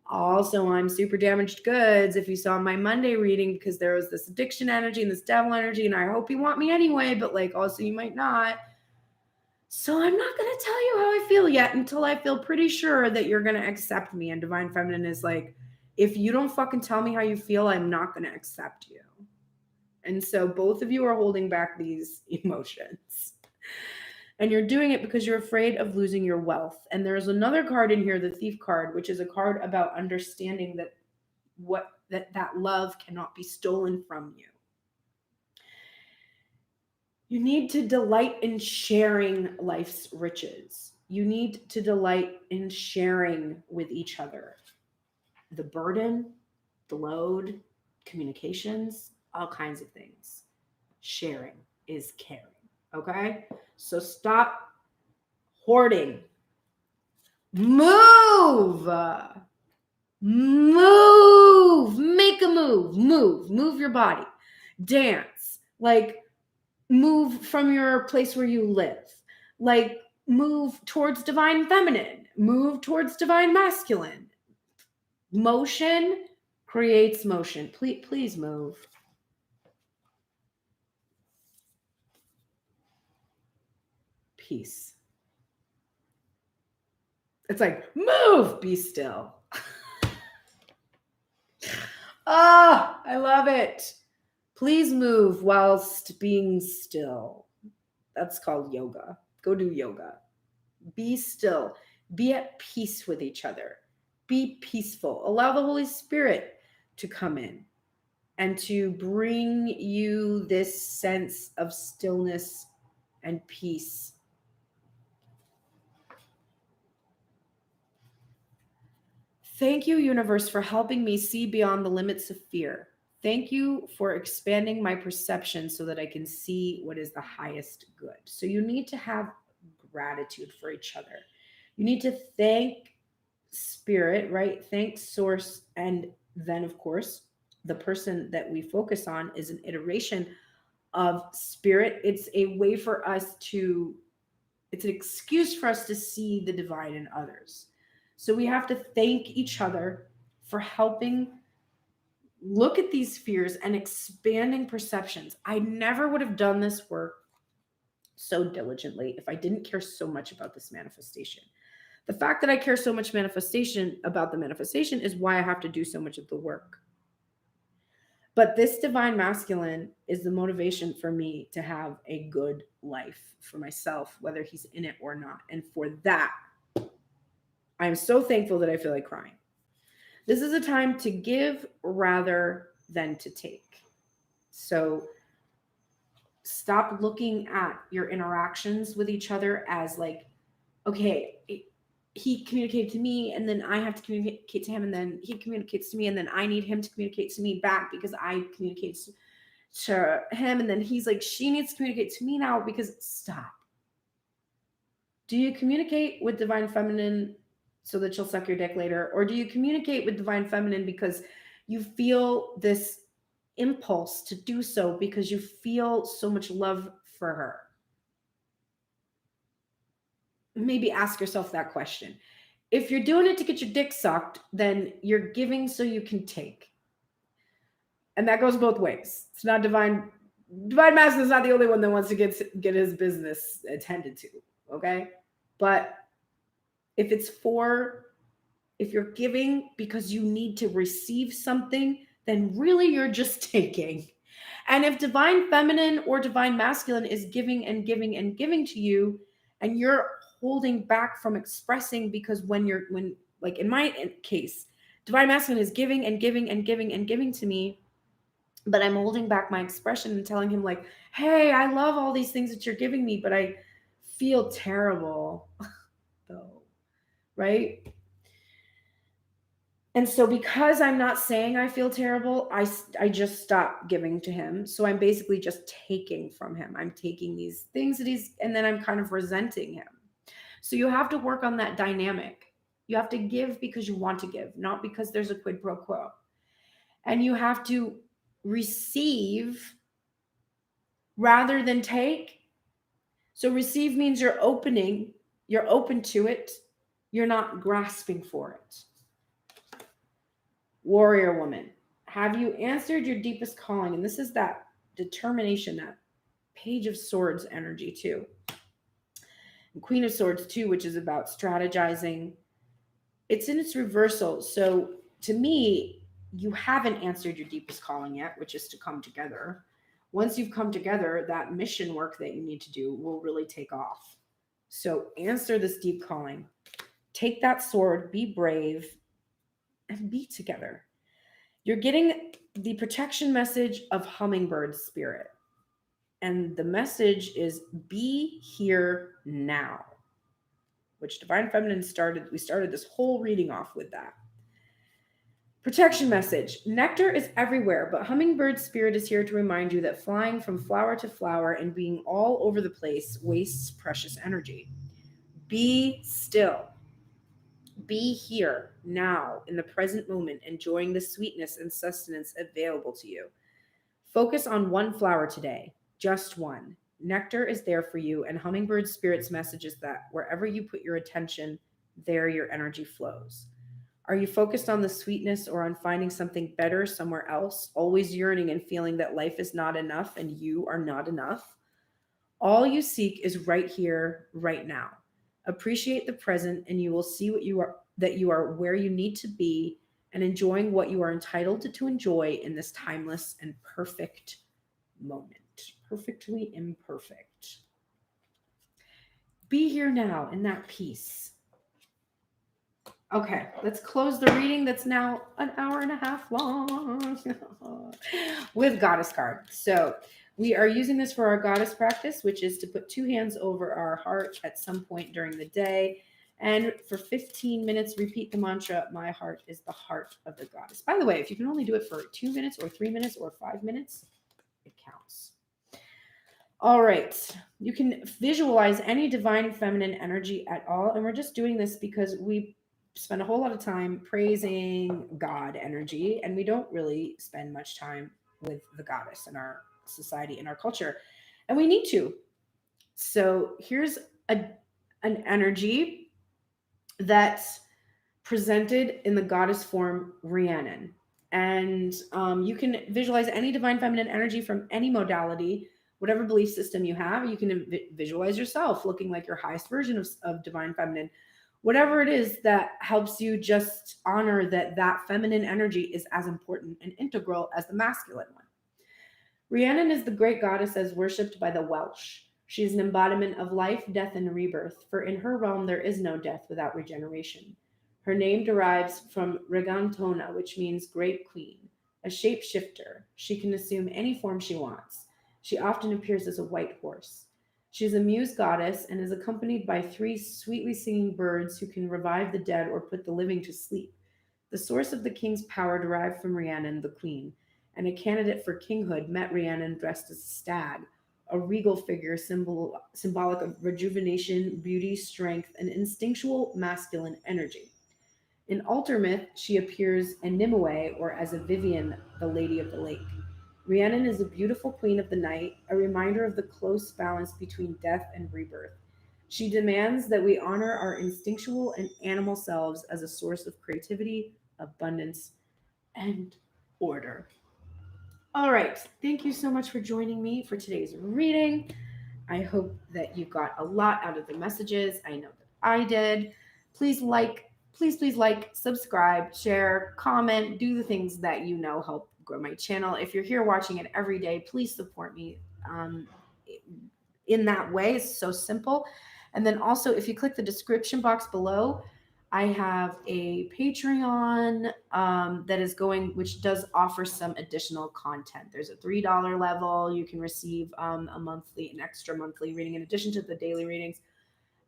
also, I'm super damaged goods if you saw my Monday reading, because there was this addiction energy and this devil energy, and I hope you want me anyway, but like also you might not. So I'm not going to tell you how I feel yet until I feel pretty sure that you're going to accept me. And divine feminine is like, if you don't fucking tell me how you feel, I'm not going to accept you. And so both of you are holding back these emotions. And you're doing it because you're afraid of losing your wealth. And there's another card in here, the Thief card, which is a card about understanding that love cannot be stolen from you. You need to delight in sharing life's riches. You need to delight in sharing with each other the burden, the load, communications, all kinds of things. Sharing is caring. Okay? So stop hoarding. Move. Move. Make a move. Move your body. Dance. Like, move from your place where you live. Like, move towards divine feminine. Move towards divine masculine. Motion creates motion. Please move. Peace. It's like, move, be still. Ah, I love it. Please move whilst being still. That's called yoga. Go do yoga. Be still. Be at peace with each other. Be peaceful. Allow the Holy Spirit to come in and to bring you this sense of stillness and peace. Thank you, universe, for helping me see beyond the limits of fear. Thank you for expanding my perception so that I can see what is the highest good. So you need to have gratitude for each other. You need to thank spirit, right? Thank source. And then, of course, the person that we focus on is an iteration of spirit. It's a way for us to, it's an excuse for us to see the divine in others. So we have to thank each other for helping look at these fears and expanding perceptions. I never would have done this work so diligently if I didn't care so much about this manifestation. The fact that I care so much about the manifestation is why I have to do so much of the work. But this divine masculine is the motivation for me to have a good life for myself, whether he's in it or not. And for that, I'm so thankful that I feel like crying. This is a time to give rather than to take. So stop looking at your interactions with each other as like, okay, he communicated to me, and then I have to communicate to him, and then he communicates to me, and then I need him to communicate to me back because I communicate to him, and then he's like, she needs to communicate to me now because stop. Do you communicate with Divine Feminine so that she'll suck your dick later? Or do you communicate with Divine Feminine because you feel this impulse to do so because you feel so much love for her? Maybe ask yourself that question. If you're doing it to get your dick sucked, then you're giving so you can take. And that goes both ways. It's not divine masculine is not the only one that wants to get his business attended to, okay? But if you're giving because you need to receive something, then really you're just taking. And if Divine Feminine or Divine Masculine is giving and giving and giving to you, and you're holding back from expressing, because when like in my case, Divine Masculine is giving and giving and giving and giving to me, but I'm holding back my expression and telling him like, hey, I love all these things that you're giving me, but I feel terrible though, right? And so because I'm not saying I feel terrible, I just stop giving to him. So I'm basically just taking from him. I'm taking these things that and then I'm kind of resenting him. So you have to work on that dynamic. You have to give because you want to give, not because there's a quid pro quo. And you have to receive rather than take. So receive means you're open to it. You're not grasping for it. Warrior woman, have you answered your deepest calling? And this is that determination, that Page of Swords energy too. And Queen of Swords too, which is about strategizing. It's in its reversal. So to me, you haven't answered your deepest calling yet, which is to come together. Once you've come together, that mission work that you need to do will really take off. So answer this deep calling. Take that sword, be brave, and be together. You're getting the protection message of hummingbird spirit. And the message is be here now, which Divine Feminine we started this whole reading off with that. Protection message. Nectar is everywhere, but hummingbird spirit is here to remind you that flying from flower to flower and being all over the place wastes precious energy. Be still. Be here now in the present moment, enjoying the sweetness and sustenance available to you. Focus on one flower today, just one. Nectar is there for you, and hummingbird spirit's message is that wherever you put your attention, there your energy flows. Are you focused on the sweetness or on finding something better somewhere else, always yearning and feeling that life is not enough and you are not enough? All you seek is right here, right now. Appreciate the present, and you will see that you are where you need to be and enjoying what you are entitled to enjoy in this timeless and perfect moment. Perfectly imperfect. Be here now in that peace. Okay, let's close the reading that's now an hour and a half long with Goddess card. So we are using this for our Goddess practice, which is to put 2 hands over our heart at some point during the day. And for 15 minutes, repeat the mantra, my heart is the heart of the goddess. By the way, if you can only do it for 2 minutes or 3 minutes or 5 minutes, it counts. All right. You can visualize any divine feminine energy at all. And we're just doing this because we spend a whole lot of time praising God energy, and we don't really spend much time with the goddess in our society, in our culture, and we need to. So here's an energy that's presented in the goddess form Rhiannon, and you can visualize any divine feminine energy from any modality, whatever belief system you have. You can visualize yourself looking like your highest version of divine feminine. Whatever it is that helps you just honor that feminine energy is as important and integral as the masculine one. Rhiannon is the great goddess as worshipped by the Welsh. She is an embodiment of life, death, and rebirth, for in her realm there is no death without regeneration. Her name derives from Regantona, which means great queen, a shapeshifter. She can assume any form she wants. She often appears as a white horse. She is a muse goddess and is accompanied by 3 sweetly singing birds who can revive the dead or put the living to sleep. The source of the king's power derived from Rhiannon, the queen, and a candidate for kinghood met Rhiannon dressed as a stag, a regal figure symbolic of rejuvenation, beauty, strength, and instinctual masculine energy. In altar myth, she appears in Nimue or as a Vivian, the Lady of the Lake. Rhiannon is a beautiful queen of the night, a reminder of the close balance between death and rebirth. She demands that we honor our instinctual and animal selves as a source of creativity, abundance, and order. All right. Thank you so much for joining me for today's reading. I hope that you got a lot out of the messages. I know that I did. Please like, subscribe, share, comment, do the things that you know help grow my channel. If you're here watching it every day, please support me in that way. It's so simple. And then also, if you click the description box below, I have a Patreon that is going, which does offer some additional content. There's a $3 level. You can receive an extra monthly reading in addition to the daily readings,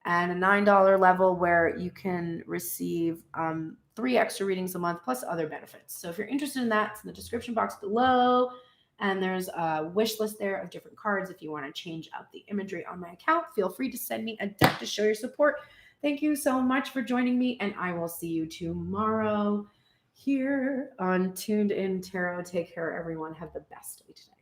and a $9 level where you can receive 3 extra readings a month plus other benefits. So if you're interested in that, it's in the description box below. And there's a wish list there of different cards. If you want to change up the imagery on my account, feel free to send me a deck to show your support. Thank you so much for joining me, and I will see you tomorrow here on Tuned In Tarot. Take care, everyone. Have the best day today.